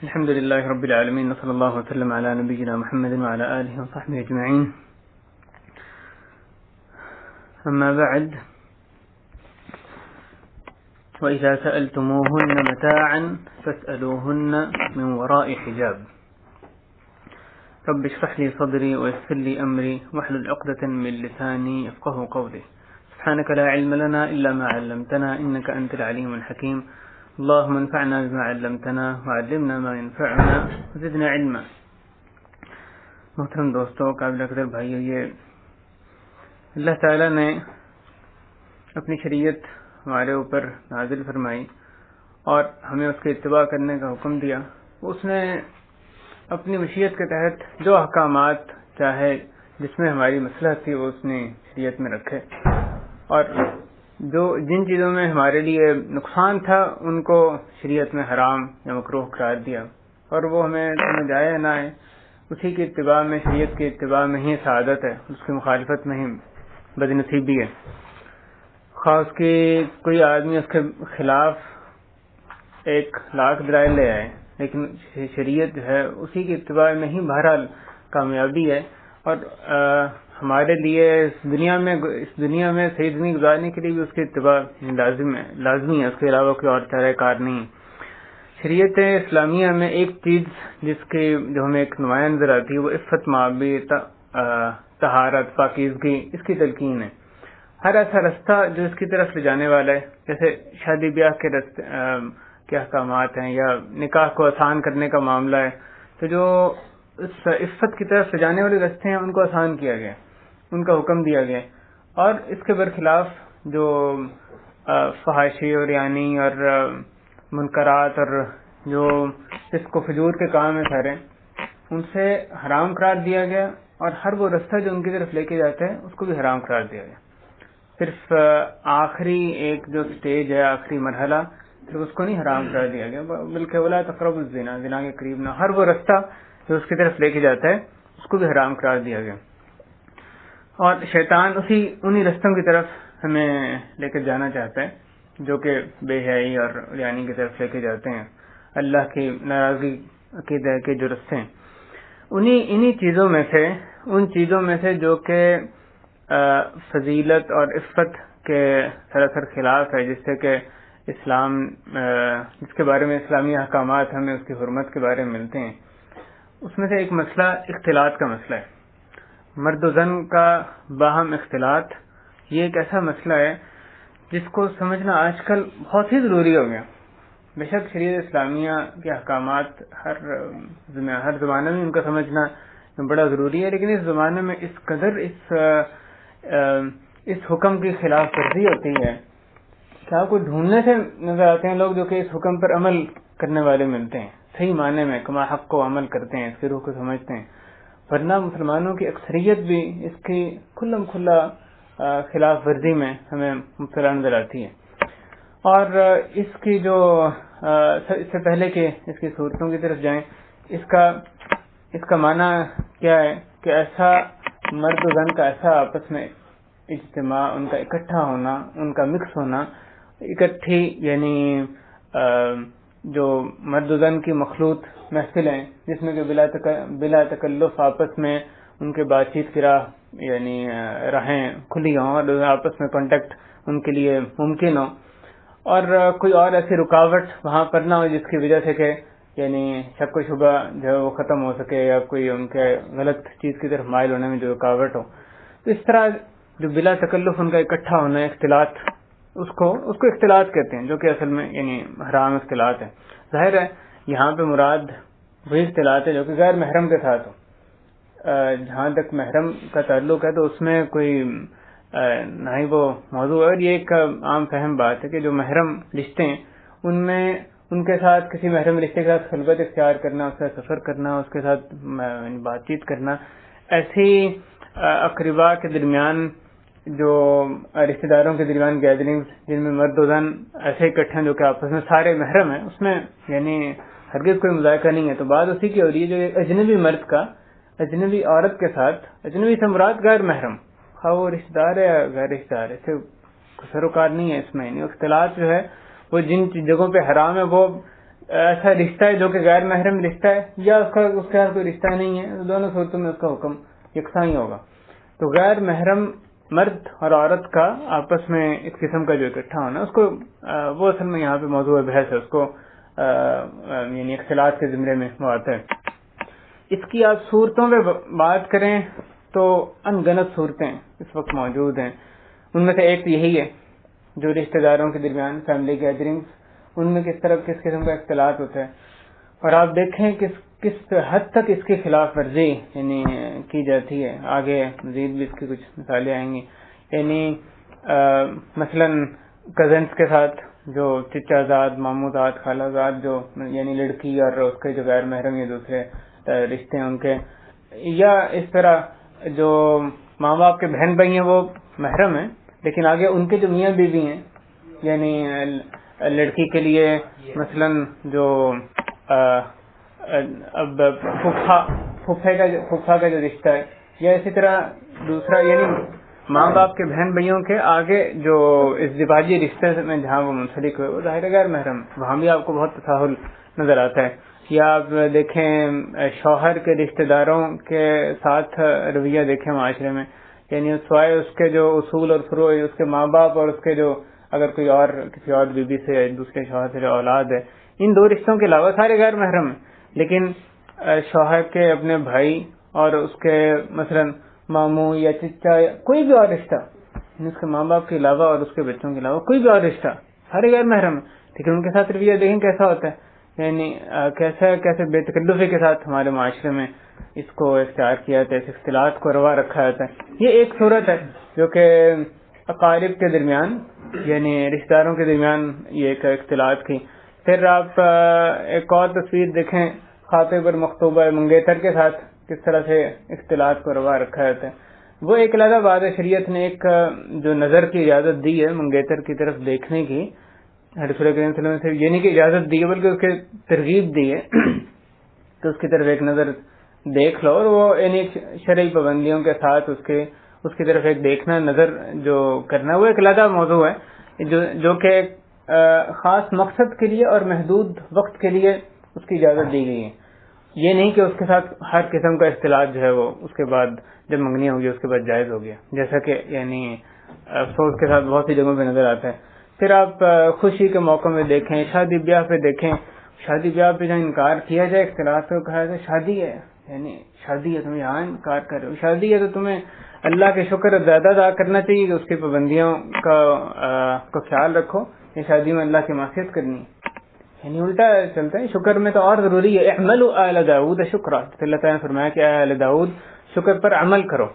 الحمد لله رب العالمين وصلى الله وسلم على نبينا محمد وعلى آله وصحبه أجمعين. أما بعد، وإذا سألتموهن متاعا فاسألوهن من وراء حجاب. رب اشرح لي صدري ويسر لي أمري واحلل عقدة من لساني يفقهوا قولي. سبحانك لا علم لنا إلا ما علمتنا إنك أنت العليم الحكيم. اللهم انفعنا بما علمتنا وعلمنا ما ينفعنا وزدنا علما. محترم دوستوں، قابل قدر بھائیو، یہ اللہ تعالیٰ نے اپنی شریعت ہمارے اوپر نازل فرمائی اور ہمیں اس کے اتباع کرنے کا حکم دیا. اس نے اپنی مشیت کے تحت جو احکامات چاہے جس میں ہماری مصلحت تھی وہ اس نے شریعت میں رکھے، اور جن چیزوں میں ہمارے لیے نقصان تھا ان کو شریعت میں حرام یا مکروہ قرار دیا. اور وہ ہمیں سمجھ آئے یا نہ آئے، اسی کی اتباع میں، شریعت کی اتباع میں ہی سعادت ہے، اس کی مخالفت میں ہی بدنصیبی ہے. خاص کی کوئی آدمی اس کے خلاف 1,00,000 دلائل لے آئے، لیکن شریعت جو ہے اسی کی اتباع میں ہی بہرحال کامیابی ہے. اور ہمارے لیے اس دنیا میں صحیح زندگی گزارنے کے لیے بھی اس کی اتباع لازمی ہے، اس کے علاوہ کوئی اور چارہ کار نہیں. شریعت اسلامیہ میں ایک چیز جو ہمیں ایک نمایاں نظر آتی ہے وہ عفت، معابی، طہارت، پاکیزگی، اس کی تلقین ہے. ہر ایسا رستہ جو اس کی طرف لے جانے والا ہے، جیسے شادی بیاہ کے راستے کے احکامات ہیں یا نکاح کو آسان کرنے کا معاملہ ہے، تو جو اس عفت کی طرف لے جانے والے راستے ہیں ان کو آسان کیا گیا، ان کا حکم دیا گیا. اور اس کے برخلاف جو فحاشی اور یعنی اور منکرات اور جو فسق و فجور کے کام ہیں سارے، ان سے حرام قرار دیا گیا، اور ہر وہ رستہ جو ان کی طرف لے کے جاتا ہے اس کو بھی حرام قرار دیا گیا. صرف آخری ایک جو سٹیج ہے، آخری مرحلہ، صرف اس کو نہیں حرام قرار دیا گیا، بلکہ ولا تقربوا الزنا، زنا کے قریب نہ، ہر وہ رستہ جو اس کی طرف لے کے جاتا ہے اس کو بھی حرام قرار دیا گیا. اور شیطان انہی رستوں کی طرف ہمیں لے کر جانا چاہتا ہے جو کہ بے حیائی اور یعنی کی طرف لے کے جاتے ہیں، اللہ کی ناراضگی عقیدہ کے جو رستے ہیں. انہی چیزوں میں سے جو کہ فضیلت اور عفت کے سراسر خلاف ہے، جس سے کہ جس کے بارے میں اسلامی احکامات ہمیں اس کی حرمت کے بارے میں ملتے ہیں. اس میں سے ایک مسئلہ اختلاط کا مسئلہ ہے. مرد و زن کا باہم اختلاط، یہ ایک ایسا مسئلہ ہے جس کو سمجھنا آج کل بہت ہی ضروری ہو گیا. بے شک شریعت اسلامیہ کے احکامات ہر زمانے میں ان کا سمجھنا بڑا ضروری ہے، لیکن اس زمانے میں اس قدر اس حکم کی خلاف ورزی ہوتی ہے کہ آپ کو ڈھونڈنے سے نظر آتے ہیں لوگ جو کہ اس حکم پر عمل کرنے والے ملتے ہیں، صحیح معنی میں کما حق کو عمل کرتے ہیں، اس کی روح کو سمجھتے ہیں. ورنہ مسلمانوں کی اکثریت بھی اس کی کھلم کھلا خلاف ورزی میں ہمیں مبتلا نظر آتی ہے. اور اس کی اس سے پہلے کہ اس کی صورتوں کی طرف جائیں، اس کا معنی کیا ہے کہ ایسا مرد و زن کا ایسا آپس میں اجتماع، ان کا اکٹھا ہونا، ان کا مکس ہونا، اکٹھی یعنی جو مرد و زن کی مخلوط محفلیں جس میں کہ بلا تکلف آپس میں ان کے بات چیت کی یعنی راہیں کھلی ہوں اور آپس میں کانٹیکٹ ان کے لیے ممکن ہو، اور کوئی اور ایسی رکاوٹ وہاں پر نہ ہو جس کی وجہ سے کہ یعنی شک و شبہ جو ہے وہ ختم ہو سکے یا کوئی ان کے غلط چیز کی طرف مائل ہونے میں جو رکاوٹ ہو. تو اس طرح جو بلا تکلف ان کا اکٹھا ہونا ہے، اختلاط، اس کو اختلاط کہتے ہیں، جو کہ اصل میں یعنی حرام اختلاط ہے. ظاہر ہے یہاں پہ مراد وہی اختلاط ہے جو کہ غیر محرم کے ساتھ ہو. جہاں تک محرم کا تعلق ہے تو اس میں کوئی نہ ہی وہ موضوع ہے. اور یہ ایک عام فہم بات ہے کہ جو محرم رشتے ہیں ان میں ان کے ساتھ کسی محرم رشتے کے ساتھ خلوت اختیار کرنا، اس کا سفر کرنا، اس کے ساتھ بات چیت کرنا، ایسی اقربا کے درمیان جو رشتہ داروں کے درمیان گیدرنگز جن میں مرد و زن ایسے اکٹھے ہیں جو کہ آپس میں سارے محرم ہیں، اس میں یعنی ہرگز کوئی مذائقہ نہیں ہے. تو بات اسی کی ہو رہی ہے جو ایک اجنبی مرد کا اجنبی عورت کے ساتھ، اجنبی سے مراد غیر محرم، خواہ وہ رشتہ دار ہے یا غیر رشتہ دار، اس سے سروکار نہیں ہے. اس میں اختلاط جو ہے وہ جن جگہوں پہ حرام ہے وہ ایسا رشتہ ہے جو کہ غیر محرم رشتہ ہے یا اس کے ساتھ کوئی رشتہ نہیں ہے، تو دونوں صورتوں میں اس کا حکم یکساں ہی ہوگا۔ تو غیر محرم مرد اور عورت کا آپس میں اس قسم کا جو اکٹھا ہونا، اس کو وہ اصل میں یہاں پہ موضوع بحث ہے، اس کو یعنی اختلاط کے زمرے میں وہ آتا ہے۔ اس کی آپ صورتوں پہ بات کریں تو ان گنت صورتیں اس وقت موجود ہیں، ان میں سے ایک یہی ہے جو رشتہ داروں کے درمیان فیملی گیدرنگز، ان میں کس قسم کا اختلاط ہوتا ہے، اور آپ دیکھیں کس حد تک اس کی خلاف ورزی یعنی کی جاتی ہے۔ آگے مزید بھی اس کی کچھ مثالیں آئیں گی، یعنی مثلا کزنس کے ساتھ جو چچا زاد، ماموں زاد، خالہ زاد، جو یعنی لڑکی اور اس کے جو غیر محرم یا دوسرے رشتے ہیں ان کے، یا اس طرح جو ماں باپ کے بہن بھائی ہیں وہ محرم ہیں لیکن آگے ان کے جو میاں بیوی ہیں، یعنی لڑکی کے لیے مثلا جو اب پھوپھا کا جو رشتہ ہے، یا اسی طرح دوسرا یعنی ماں باپ کے بہن بھائیوں کے آگے جو ازدواجی رشتے میں جہاں وہ منسلک ہوئے وہ ظاہر غیر محرم، وہاں بھی آپ کو بہت تساہل نظر آتا ہے۔ یا آپ دیکھیں شوہر کے رشتہ داروں کے ساتھ رویہ دیکھیں معاشرے میں، یعنی سوائے اس کے جو اصول اور فروع، اس کے ماں باپ اور اس کے جو اگر کوئی اور کسی اور بیوی سے دوسرے شوہر سے جو اولاد ہے، ان دو رشتوں کے علاوہ سارے غیر محرم ہیں، لیکن شوہر کے اپنے بھائی اور اس کے مثلا ماموں یا چچا یا کوئی بھی اور رشتہ، اس کے ماں باپ کے علاوہ اور اس کے بچوں کے علاوہ کوئی بھی اور رشتہ، سارے غیر محرم ہیں، لیکن ان کے ساتھ رویہ دیکھیں کیسا ہوتا ہے، یعنی کیسے بے تکلفی کے ساتھ ہمارے معاشرے میں اس کو اختیار کیا جاتا ہے، اس اختلاط کو روا رکھا جاتا ہے۔ یہ ایک صورت ہے جو کہ اقارب کے درمیان یعنی رشتہ داروں کے درمیان یہ ایک اختلاط کی۔ پھر آپ ایک اور تصویر دیکھیں، خاطب اور مخطوبہ منگیتر کے ساتھ کس طرح سے اختلاط کو روا رکھا جاتا ہے۔ وہ ایک علیحدہ بات ہے، شریعت نے ایک جو نظر کی اجازت دی ہے منگیتر کی طرف دیکھنے کی، رسول کریم صلی اللہ علیہ وسلم نے یہ نہیں کہ اجازت دی ہے بلکہ اس کے ترغیب دی ہے کہ اس کی طرف ایک نظر دیکھ لو، اور وہ یعنی شرعی پابندیوں کے ساتھ اس کی طرف ایک دیکھنا، نظر جو کرنا، وہ ایک علیحدہ موضوع ہے جو کہ خاص مقصد کے لیے اور محدود وقت کے لیے اس کی اجازت دی گئی ہے۔ یہ نہیں کہ اس کے ساتھ ہر قسم کا اختلاط جو ہے وہ اس کے بعد جب منگنی ہوگی اس کے بعد جائز ہو گیا، جیسا کہ یعنی افسوس کے ساتھ بہت سی جگہوں پہ نظر آتا ہے۔ پھر آپ خوشی کے موقع میں دیکھیں، شادی بیاہ پہ دیکھیں، شادی بیاہ پہ جہاں انکار کیا جائے اختلاط کو، کہا جائے شادی ہے، یعنی شادی ہے تم یہاں انکار کر رہے ہو، شادی ہے تو تمہیں اللہ کے شکر زیادہ ادا کرنا چاہیے کہ اس کی پابندیوں کا خیال رکھو، یہ شادی میں اللہ کی معصیت کرنی ہے، یعنی الٹا چلتا ہے۔ شکر میں تو اور ضروری ہے، اعملوا آل داؤد شکرا، اللہ تعالیٰ نے فرمایا کہ اے آل داؤد شکر پر عمل کرو۔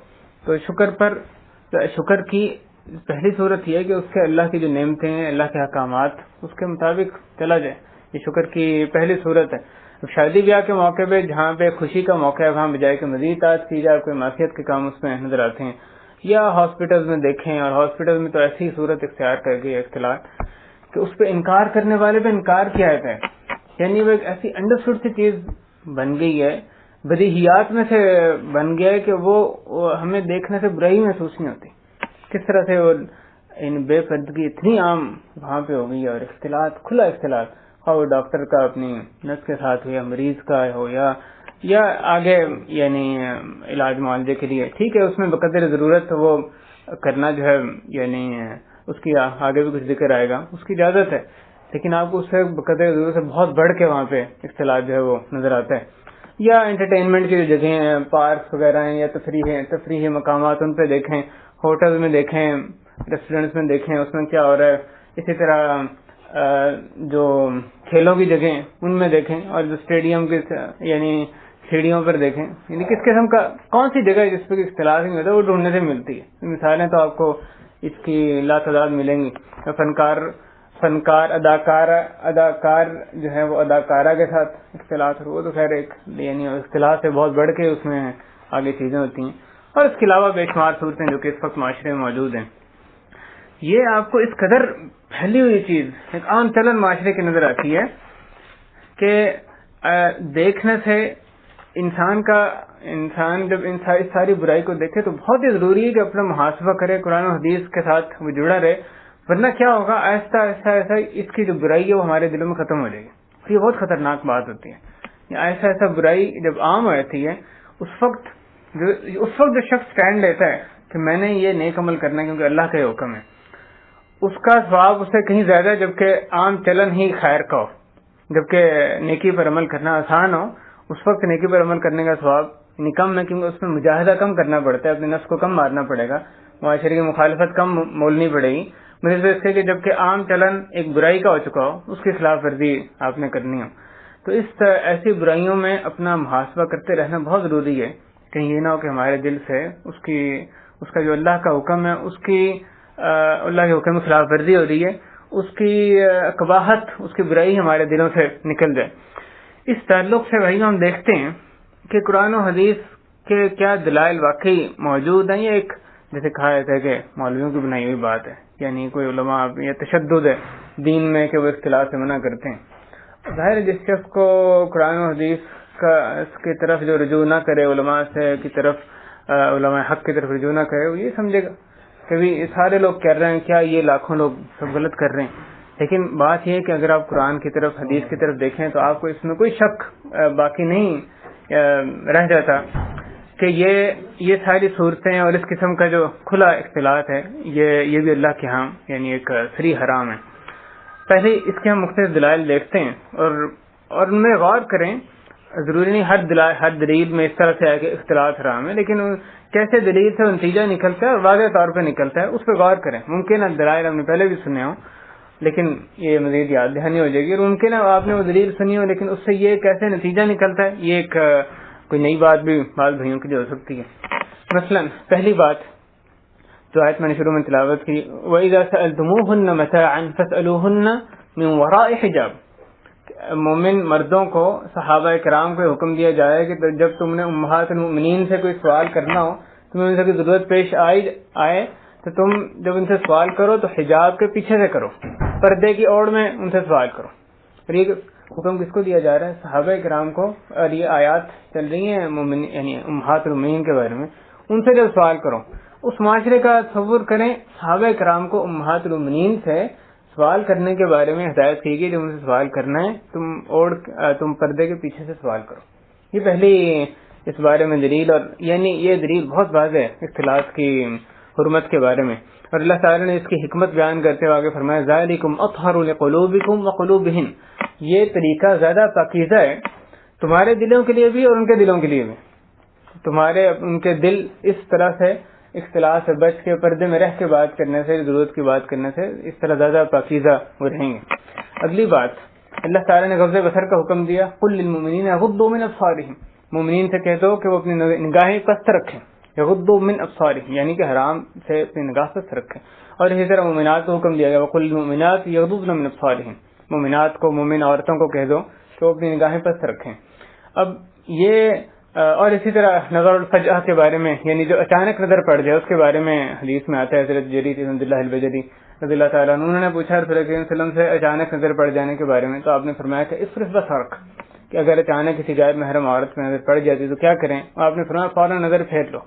تو شکر کی پہلی صورت یہ ہے کہ اس کے اللہ کی جو نعمتیں ہیں، اللہ کے احکامات، اس کے مطابق چلا جائے، یہ شکر کی پہلی صورت ہے۔ شادی بیاہ کے موقع پہ جہاں پہ خوشی کا موقع ہے وہاں بجائے کہ مزید تعداد کی جائے، کوئی معصیت کے کام اس میں نظر آتے ہیں۔ یا ہاسپٹل میں دیکھیں، اور ہاسپٹل میں تو ایسی صورت اختیار کر گئی اختلاط کہ اس پہ انکار کرنے والے پہ انکار کیا جاتا ہے، یعنی وہ ایک ایسی انڈرسٹوڈ سی چیز بن گئی ہے، بدیہیات میں سے بن گیا ہے کہ وہ ہمیں دیکھنے سے برائی محسوس نہیں ہوتی۔ کس طرح سے وہ ان بے پردگی اتنی عام وہاں پہ ہو گئی ہے، اور اختلاط، کھلا اختلاط، خواہ وہ ڈاکٹر کا اپنی نرس کے ساتھ ہو یا مریض کا ہو یا آگے یعنی علاج معالجے کے لیے، ٹھیک ہے اس میں بقدر ضرورت وہ کرنا جو ہے، یعنی اس کی آگے بھی کچھ ذکر آئے گا، اس کی اجازت ہے، لیکن آپ کو اس سے بقدر ضرورت سے بہت بڑھ کے وہاں پہ اختلاط جو ہے وہ نظر آتا ہے۔ یا انٹرٹینمنٹ کی جو جگہیں ہیں، پارکس وغیرہ ہیں، یا تفریحی مقامات، ان پہ دیکھیں، ہوٹل میں دیکھیں، ریسٹورینٹس میں دیکھیں، اس میں کیا ہو رہا ہے۔ اسی طرح جو کھیلوں کی جگہیں ان میں دیکھیں، اور جو اسٹیڈیم کے یعنی سیڑھیوں پر دیکھیں، یعنی کس قسم کا کون سی جگہ جس پہ اختلاط نہیں ہوتا وہ ڈھونڈنے سے ملتی ہے۔ مثالیں تو آپ کو اس کی لاتعداد ملیں گی۔ فنکار اداکار جو ہے وہ اداکارہ کے ساتھ اختلاط ہو، وہ تو خیر ایک یعنی اختلاط سے بہت بڑھ کے اس میں آگے چیزیں ہوتی ہیں، اور اس کے علاوہ بے شمار صورتیں جو کہ اس وقت معاشرے میں موجود ہیں۔ یہ آپ کو اس قدر پھیلی ہوئی چیز ایک عام چلن معاشرے کی نظر آتی ہے کہ دیکھنے سے انسان جب ان ساری برائی کو دیکھے تو بہت ہی ضروری ہے کہ اپنا محاسبہ کرے، قرآن و حدیث کے ساتھ وہ جڑا رہے، ورنہ کیا ہوگا، آہستہ آہستہ اس کی جو برائی ہے وہ ہمارے دلوں میں ختم ہو جائے گی۔ تو یہ بہت خطرناک بات ہوتی ہے. ایسا برائی جب عام ہو جاتی ہے اس وقت جو شخص سٹینڈ لیتا ہے کہ میں نے یہ نیک عمل کرنا ہے کیونکہ اللہ کا یہ حکم ہے، اس کا ثواب اس سے کہیں زیادہ جبکہ عام چلن ہی خیر کا ہو. جبکہ نیکی پر عمل کرنا آسان ہو اس وقت نیکی پر عمل کرنے کا ثواب کم ہے، کیونکہ اس میں مجاہدہ کم کرنا پڑتا ہے، اپنے نفس کو کم مارنا پڑے گا، معاشرے کی مخالفت کم مولنی پڑے گی. مجھے اس سے کہ جبکہ عام چلن ایک برائی کا ہو چکا ہو اس کی خلاف ورزی آپ نے کرنی ہو. تو ایسی برائیوں میں اپنا محاسبہ کرتے رہنا بہت ضروری ہے، کہیں یہ نہ ہو کہ ہمارے دل سے اس کا جو اللہ کا حکم ہے اللہ کے حکم کی خلاف ورزی ہو رہی ہے، اس کی قباحت، اس کی برائی ہمارے دلوں سے نکل جائے. اس تعلق سے وہی ہم دیکھتے ہیں کہ قرآن و حدیث کے کیا دلائل واقعی موجود ہیں. یہ ایک جیسے کہا جاتا ہے کہ مولویوں کی بنائی ہوئی بات ہے، یعنی کوئی علماء یا تشدد ہے دین میں کہ وہ اختلاف سے منع کرتے ہیں. ظاہر ہے جس شخص کو قرآن و حدیث کی طرف جو رجوع نہ کرے، علماء کی طرف، علماء حق کی طرف رجوع نہ کرے، وہ یہ سمجھے گا کہ یہ سارے لوگ کر رہے ہیں، کیا یہ لاکھوں لوگ سب غلط کر رہے ہیں. لیکن بات یہ ہے کہ اگر آپ قرآن کی طرف، حدیث کی طرف دیکھیں تو آپ کو اس میں کوئی شک باقی نہیں رہ جاتا کہ یہ ساری صورتیں اور اس قسم کا جو کھلا اختلاط ہے یہ بھی اللہ کے ہاں یعنی ایک صریح حرام ہے. پہلے اس کے ہم مختلف دلائل دیکھتے ہیں اور ان میں غور کریں. ضروری نہیں ہر دلیل میں اس طرح سے ہے کہ اختلاط حرام ہے، لیکن کیسے دلیل سے نتیجہ نکلتا ہے اور واضح طور پہ نکلتا ہے اس پہ غور کریں. ممکن ہے دلائل ہم نے پہلے بھی سنے ہوں لیکن یہ مزید یاد دہانی ہو جائے گی، اور ممکن ہے آپ نے وہ دلیل سنی ہو لیکن اس سے یہ کیسے نتیجہ نکلتا ہے یہ ایک کوئی نئی بات بھی بعض بھائیوں کے لیے ہو سکتی ہے. مثلا پہلی بات جو آیت میں نے شروع میں تلاوت کی، وَإِذَا سَأَلْتُمُوهُنَّ مَتَاعًا فَاسْأَلُوهُنَّ مِنْ وَرَاءِ حِجَابٍ. مومن مردوں کو، صحابہ کرام کو حکم دیا جائے کہ جب تم نے امہات المؤمنین سے کوئی سوال کرنا ہو، تمہیں ان سے کوئی ضرورت پیش آئے تو تم جب ان سے سوال کرو تو حجاب کے پیچھے سے کرو، پردے کی اوڑ میں ان سے سوال کرو. اور یہ حکم کس کو دیا جا رہا ہے؟ صحابہ کرام کو. اور یہ آیات چل رہی ہیں یعنی امہات المؤمنین کے بارے میں. ان سے جب سوال کرو، اس معاشرے کا تصور کریں، صحابہ کرام کو امہات المؤمنین سے سوال کرنے کے بارے میں ہدایت کی گئی. جب ان سے سوال کرنا ہے تم پردے کے پیچھے سے سوال کرو. یہ پہلی اس بارے میں دلیل، اور یعنی یہ دلیل بہت واضح ہے اختلاط کی حرمت کے بارے میں. اور اللہ تعالیٰ نے اس کی حکمت بیان کرتے ہوئے آگے فرمایا ذالکم اطہر لقلوبکم وقلوبہن. یہ طریقہ زیادہ پاکیزہ ہے تمہارے دلوں کے لیے بھی اور ان کے دلوں کے لیے بھی. ان کے دل اس طرح سے اختلاط سے بچ کے پردے میں رہ کے بات کرنے سے، ضرورت کی بات کرنے سے اس طرح زیادہ پاکیزہ وہ رہیں گے. اگلی بات، اللہ تعالیٰ نے غض بصر کا حکم دیا. قل للمؤمنین یغضوا من ابصارہم. مومنین سے کہہ دو کہ وہ اپنی نگاہیں پست رکھیں. یغضوا من ابصارہم یعنی کہ حرام سے اپنی نگاہ پست رکھیں. اور اسی طرح مومنات کو حکم دیا گیا وقل للمؤمنات یغضضن من ابصارہم. مومنات کو، مومن عورتوں کو کہہ دو کہ وہ اپنی نگاہیں پست رکھیں. اب یہ اور اسی طرح نظر الفجأہ کے بارے میں، یعنی جو اچانک نظر پڑ جائے اس کے بارے میں حدیث میں آتا ہے. حضرت جریر بن اللہ البجلی رضی اللہ تعالیٰ عنہ انہوں نے پوچھا رسول اللہ صلی اللہ علیہ وسلم سے اچانک نظر پڑ جانے کے بارے میں، تو آپ نے فرمایا کہ اصرف بصرک، کہ اگر اچانک کسی غیر محرم عورت پہ نظر پڑ جاتی تو کیا کریں؟ آپ نے فرمایا فوراً نظر پھیر لو.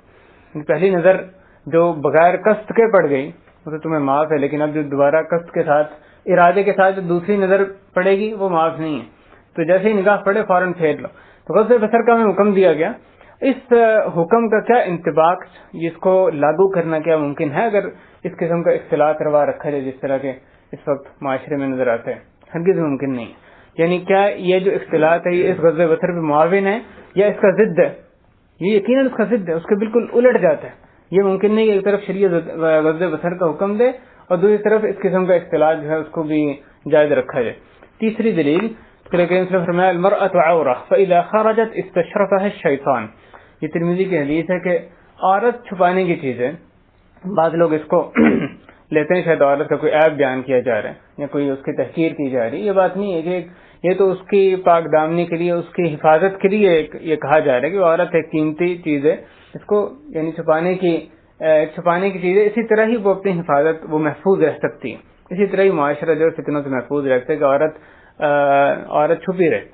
پہلی نظر جو بغیر قصد کے پڑ گئی وہ تو تمہیں معاف ہے، لیکن اب جو دوبارہ قصد کے ساتھ، ارادے کے ساتھ جو دوسری نظر پڑے گی وہ معاف نہیں ہے. تو جیسے ہی نگاہ پڑے فوراً پھیر لو. تو غض بصر کا ہمیں حکم دیا گیا. اس حکم کا کیا انطباق، جس کو لاگو کرنا کیا ممکن ہے اگر اس قسم کا اختلاط روا رکھا جائے جس طرح کے اس وقت معاشرے میں نظر آتا ہے؟ ہرگز ممکن نہیں. یعنی کیا یہ جو اختلاط ہے یہ اس غض بصر پہ معاون ہے یا اس کا ضد ہے؟ یہ یقیناً اس کا ضد ہے، اس کے بالکل الٹ جاتا ہے. یہ ممکن نہیں کہ ایک طرف شریعت غض بصر کا حکم دے اور دوسری طرف اس قسم کا اختلاط جو ہے اس کو بھی جائز رکھا جائے. تیسری دلیل فرمایا المرأة عورة فإذا خرجت استشرفها الشیطان. یہ ترمذی کی حدیث ہے کہ عورت چھپانے کی چیز ہے. بعض لوگ اس کو لیتے ہیں شاید عورت کا کوئی عیب بیان کیا جا رہا ہے یا کوئی اس کی تحقیر کی جا رہی ہے. یہ بات نہیں ہے کہ یہ تو اس کی پاک دامنی کے لیے، اس کی حفاظت کے لیے یہ کہا جا رہا ہے کہ وہ عورت ایک قیمتی چیز ہے، اس کو یعنی چھپانے کی چیز ہے. اسی طرح ہی وہ اپنی حفاظت وہ محفوظ رہ سکتی ہے. اسی طرح ہی معاشرہ جو فتنوں سے محفوظ رہتا ہے کہ عورت چھپی رہے.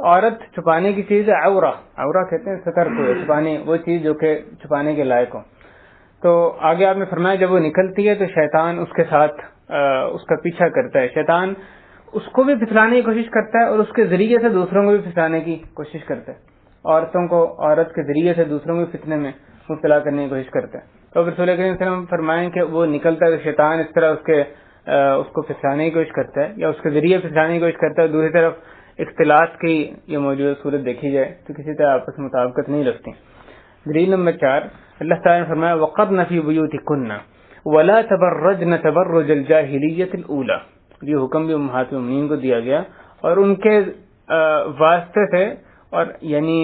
عورت چھپانے کی چیز ہے. عورہ کہتے ہیں ستر کو، چھپانے وہ چیز جو کہ چھپانے کے لائق ہو. تو آگے آپ نے فرمایا جب وہ نکلتی ہے تو شیطان اس کے ساتھ اس کا پیچھا کرتا ہے. شیطان اس کو بھی پھسلانے کی کوشش کرتا ہے اور اس کے ذریعے سے دوسروں کو بھی پھسلانے کی کوشش کرتا ہے. عورتوں کو عورت کے ذریعے سے دوسروں کو فتنے میں مبتلا کرنے کی کوشش کرتا ہے. تو رسول کریم صلی اللہ علیہ وسلم فرمائیں کہ وہ نکلتا ہے شیطان اس طرح اس کو پھسلانے کی کوشش کرتا ہے یا اس کے ذریعے پھسلانے کی کوشش کرتا ہے. دوسری طرف اختلاط کی یہ موجودہ صورت دیکھی جائے تو کسی طرح آپس میں مطابقت نہیں رکھتی. دلیل نمبر 4، اللہ تعالیٰ نے فرمایا وَقَرْنَ فِي بُيُوتِكُنَّ وَلَا تَبَرَّجْنَ تَبَرُّجَ الْجَاهِلِيَّةِ الْأُولَى. یہ حکم بھی امہات المؤمنین کو دیا گیا اور ان کے واسطے سے، اور یعنی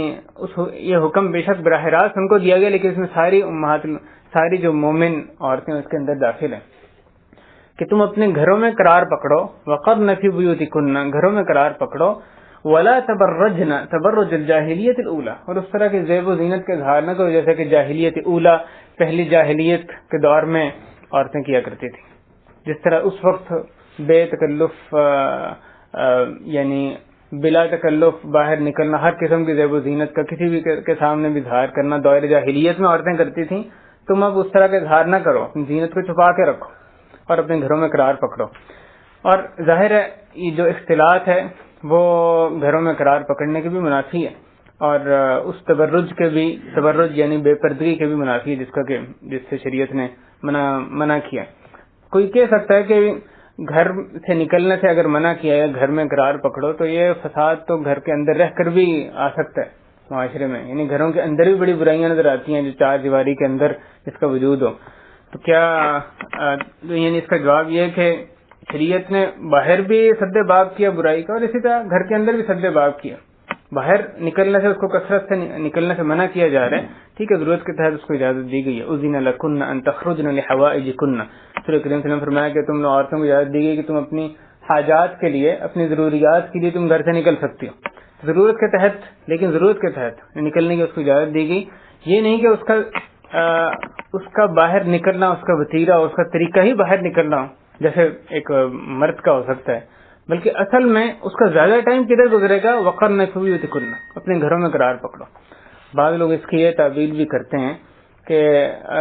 یہ حکم بے شک براہ راست ان کو دیا گیا، لیکن اس میں ساری جو مومن عورتیں اس کے اندر داخل ہیں کہ تم اپنے گھروں میں قرار پکڑو. وَقَرْنَ فِي بُيُوتِكُنَّ، گھروں میں قرار پکڑو. وَلَا تَبَرَّجْنَ تَبَرُّجَ الْجَاهِلِيَّةِ الْأُولَى، اور اس طرح کے زیب و زینت کے اظہار نہ کرو جیسے کہ جاہلیت اولا، پہلی جاہلیت کے دور میں عورتیں کیا کرتی تھیں. جس طرح اس وقت بے تکلف یعنی بلا تکلف باہر نکلنا، ہر قسم کی زیب و زینت کا کسی بھی کے سامنے بھی اظہار کرنا دور جاہلیت میں عورتیں کرتی تھیں. تم اب اس طرح کا اظہار نہ کرو، اپنی زینت کو چھپا کے رکھو اور اپنے گھروں میں قرار پکڑو. اور ظاہر ہے یہ جو اختلاط ہے وہ گھروں میں قرار پکڑنے کے بھی منافی ہے، اور اس تبرج یعنی بے پردگی کے بھی منافی ہے جس سے شریعت نے منع کیا. کوئی کہہ سکتا ہے کہ گھر سے نکلنے سے اگر منع کیا ہے گھر میں قرار پکڑو تو یہ فساد تو گھر کے اندر رہ کر بھی آ سکتا ہے معاشرے میں، یعنی گھروں کے اندر بھی بڑی برائیاں نظر آتی ہیں جو چار دیواری کے اندر اس کا وجود ہو. تو کیا یعنی اس کا جواب یہ ہے کہ شریعت نے باہر بھی سد باب کیا برائی کا، اور اسی طرح گھر کے اندر بھی سد باب کیا. باہر نکلنے سے اس کو کثرت سے نکلنے سے منع کیا جا رہا ہے، ٹھیک ہے، ضرورت کے تحت اس کو اجازت دی گئی ہے. اذن لکن ان تخرجن لحوائجکن، رسول کریم صلی اللہ علیہ وسلم فرمایا کہ تم عورتوں کو اجازت دی گئی کہ تم اپنی حاجات کے لیے، اپنی ضروریات کے لیے تم گھر سے نکل سکتی ہو ضرورت کے تحت، لیکن ضرورت کے تحت نکلنے کی اس کو اجازت دی گئی. یہ نہیں کہ اس کا باہر نکلنا، اس کا وتیرہ، اس کا طریقہ ہی باہر نکلنا جیسے ایک مرد کا ہو سکتا ہے، بلکہ اصل میں اس کا زیادہ ٹائم کدھر گزرے گا؟ وقرن فی بیوتکن، اپنے گھروں میں قرار پکڑو. بعض لوگ اس کی یہ تعبیر بھی کرتے ہیں کہ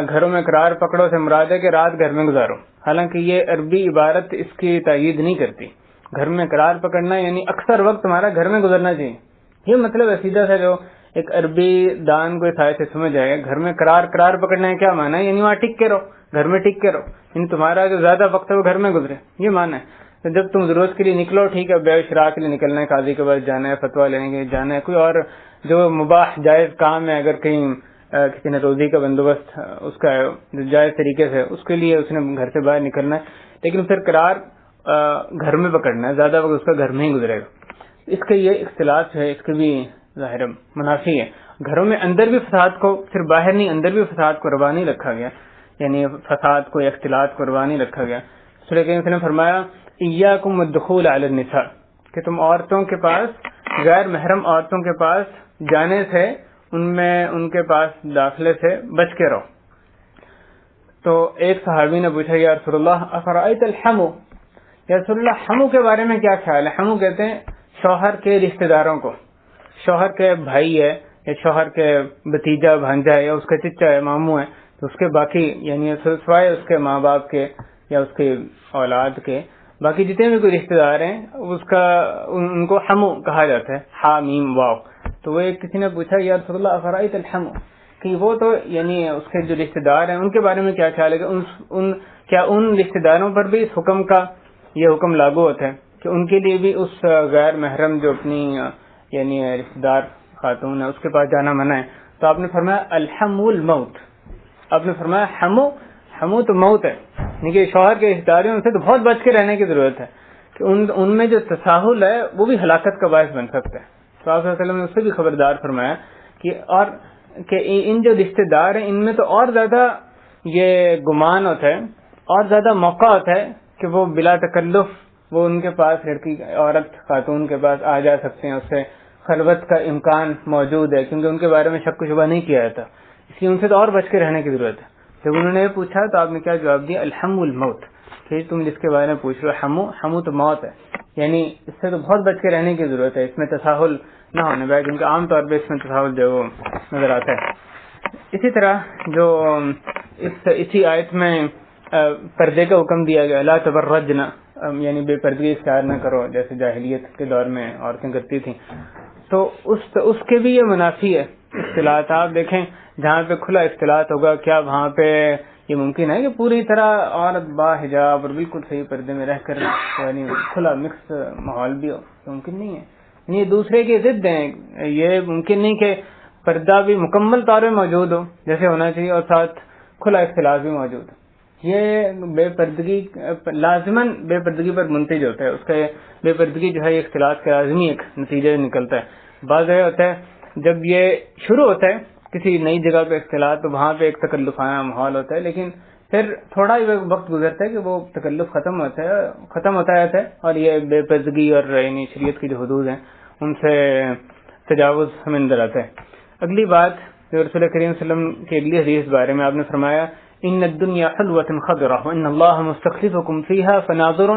گھروں میں قرار پکڑو سے مراد ہے کہ رات گھر میں گزارو، حالانکہ یہ عربی عبارت اس کی تائید نہیں کرتی. گھر میں قرار پکڑنا یعنی اکثر وقت ہمارا گھر میں گزرنا چاہیے، یہ مطلب ہے سیدھا سا جو ایک عربی دان کو اس آیت سے سمجھ جائے گا. گھر میں قرار پکڑنا ہے کیا معنی ہے؟ یعنی وہاں ٹک کے رہو، گھر میں ٹک کے رہو، یعنی تمہارا جو زیادہ وقت ہے وہ گھر میں گزرے، یہ معنی ہے. تو جب تم ضرورت کے لیے نکلو ٹھیک ہے، بیع شراء کے لیے نکلنا ہے، قاضی کے پاس جانا ہے، فتویٰ لینے کے لیے جانا ہے، کوئی اور جو مباح جائز کام ہے، اگر کہیں کسی نے روزی کا بندوبست اس کا جائز طریقے سے، اس کے لیے اس نے گھر سے باہر نکلنا ہے، لیکن پھر قرار گھر میں پکڑنا ہے، زیادہ وقت اس کا گھر میں ہی گزرے گا. اس کا یہ اختلاط ہے، اس کے بھی ظاہر منافی ہے. گھروں میں اندر بھی فساد کو، صرف باہر نہیں اندر بھی فساد کو روا نہیں رکھا گیا، یعنی فساد کو، اختلاط کو روا نہیں رکھا گیا. رسول کریم صلی اللہ علیہ وسلم نے فرمایا ایاکم الدخول علی النساء، کہ تم عورتوں کے پاس، غیر محرم عورتوں کے پاس جانے سے، ان کے پاس داخلے سے بچ کے رہو. تو ایک صحابی نے پوچھا یا رسول اللہ افرأیت الحمو، یا رسول اللہ حمو کے بارے میں کیا خیال ہے؟ حمو کہتے ہیں شوہر کے رشتہ داروں کو، شوہر کے بھائی ہے یا شوہر کے بھتیجا بھانجا ہے یا اس کا چچا ہے، ماموں ہے، تو اس کے باقی یعنی سوائے اس کے ماں باپ کے یا اس کے اولاد کے باقی جتنے بھی کوئی رشتہ دار ہیں ان کو حمو کہا جاتا ہے، حا میم واو. تو وہ کسی نے پوچھا یا رسول اللہ افرأیت الحمو، کہ وہ تو یعنی اس کے جو رشتہ دار ہیں ان کے بارے میں کیا خیال ہے کہ کیا ان رشتہ داروں پر بھی اس حکم کا یہ حکم لاگو ہوتا ہے کہ ان کے لیے بھی اس غیر محرم جو اپنی یعنی رشتہ دار خاتون ہے اس کے پاس جانا منع ہے؟ تو آپ نے فرمایا الحم الموت، آپ نے فرمایا حمو تو موت ہے، یعنی کہ شوہر کے رشتہ دار ہیں ان سے تو بہت بچ کے رہنے کی ضرورت ہے کہ ان میں جو تساہل ہے وہ بھی ہلاکت کا باعث بن سکتا ہے. تو آپ صلی اللہ علیہ وسلم نے اس سے بھی خبردار فرمایا کہ ان جو رشتہ دار ہیں ان میں تو اور زیادہ یہ گمان ہوتا ہے، اور زیادہ موقع ہوتا ہے کہ وہ بلا تکلف وہ ان کے پاس لڑکی عورت خاتون کے پاس آ جا سکتے ہیں، اس سے خلوت کا امکان موجود ہے کیونکہ ان کے بارے میں شک و شبہ نہیں کیا جاتا، اس لیے ان سے تو اور بچ کے رہنے کی ضرورت ہے. جب انہوں نے یہ پوچھا تو آپ نے کیا جواب دیا؟ الحم الموت، کہ تم جس کے بارے میں پوچھ رہے ہو حمو تو موت ہے، یعنی اس سے تو بہت بچ کے رہنے کی ضرورت ہے، اس میں تساہل نہ ہونے پائے کیونکہ عام طور پہ اس میں تساہل جو وہ نظر آتا ہے. اسی طرح جو اسی آیت میں پردے کا حکم دیا گیا لا تبرجنا، یعنی بے پردگی اختیار نہ کرو جیسے جاہلیت کے دور میں عورتیں کرتی تھیں، تو اس کے بھی یہ منافی ہے اختلاط. آپ دیکھیں جہاں پہ کھلا اختلاط ہوگا، کیا وہاں پہ یہ ممکن ہے کہ پوری طرح عورت با حجاب اور بالکل صحیح پردے میں رہ کر یعنی کھلا مکس ماحول بھی ہو؟ ممکن نہیں ہے. یہ دوسرے کے ضد ہیں. یہ ممکن نہیں کہ پردہ بھی مکمل طور پہ موجود ہو جیسے ہونا چاہیے اور ساتھ کھلا اختلاط بھی موجود ہو. یہ بے پردگی لازماً بے پردگی پر منتج ہوتا ہے. اس کا بے پردگی جو ہے یہ اختلاط کا لازمی ایک نتیجہ نکلتا ہے. بعض یہ ہوتا ہے جب یہ شروع ہوتا ہے کسی نئی جگہ پہ اختلاط تو وہاں پہ ایک تکلفانہ ماحول ہوتا ہے، لیکن پھر تھوڑا ہی وقت گزرتا ہے کہ وہ تکلف ختم ہوتا جاتا ہے اور یہ بے پردگی اور یعنی شریعت کی جو حدود ہیں ان سے تجاوز ہمیں نظر آتا ہے. اگلی بات جو رسول کریم صلی اللہ علیہ وسلم کی اگلی حدیث بارے میں آپ نے فرمایا ان الدنیا حلوۃ خضرہ وان اللہ مستخلفکم فیہا فناظر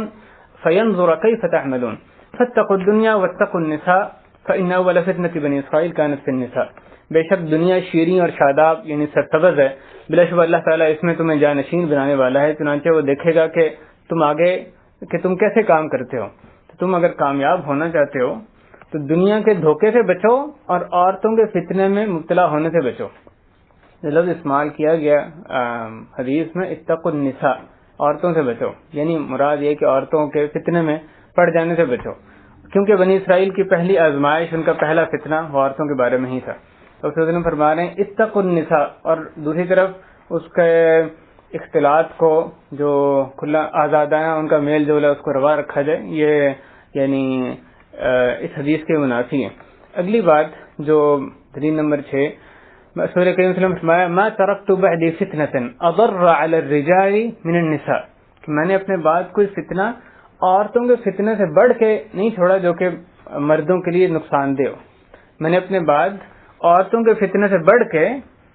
فینظر کیف تعملون فاتقوا الدنیا واتقوا النساء فان اول فتنة بنی اسرائیل کانت فی النساء. بے شک دنیا شیریں اور شاداب یعنی سرسبز ہے، بلا شبہ اللہ تعالیٰ اس میں تمہیں جانشین بنانے والا ہے. چنانچہ وہ دیکھے گا کہ تم آگے کہ تم کیسے کام کرتے ہو. تو تم اگر کامیاب ہونا چاہتے ہو تو دنیا کے دھوکے سے بچو اور عورتوں کے فتنے میں مبتلا ہونے سے بچو. لفظ استعمال کیا گیا حدیث میں اتقوا النساء، عورتوں سے بچو، یعنی مراد یہ کہ عورتوں کے فتنے میں پڑ جانے سے بچو، کیونکہ بنی اسرائیل کی پہلی آزمائش ان کا پہلا فتنہ وہ عورتوں کے بارے میں ہی تھا. تو وسلم فرما رہے ہیں اتقوا النساء، اور دوسری طرف اس کے اختلاط کو جو کھلا آزادانہ ان کا میل جول ہے اس کو روا رکھا جائے، یہ یعنی اس حدیث کے منافی ہیں. اگلی بات جو دلیل نمبر 6، رسول کریم صلی اللہ علیہ وسلم فرمایا ما ترکت بعدی فتنة اضر علی الرجال من النساء، کہ میں نے اپنے بعد کوئی فتنہ عورتوں کے فتنے سے بڑھ کے نہیں چھوڑا جو کہ مردوں کے لیے نقصان دہ ہو. میں نے اپنے بعد عورتوں کے فتنے سے بڑھ کے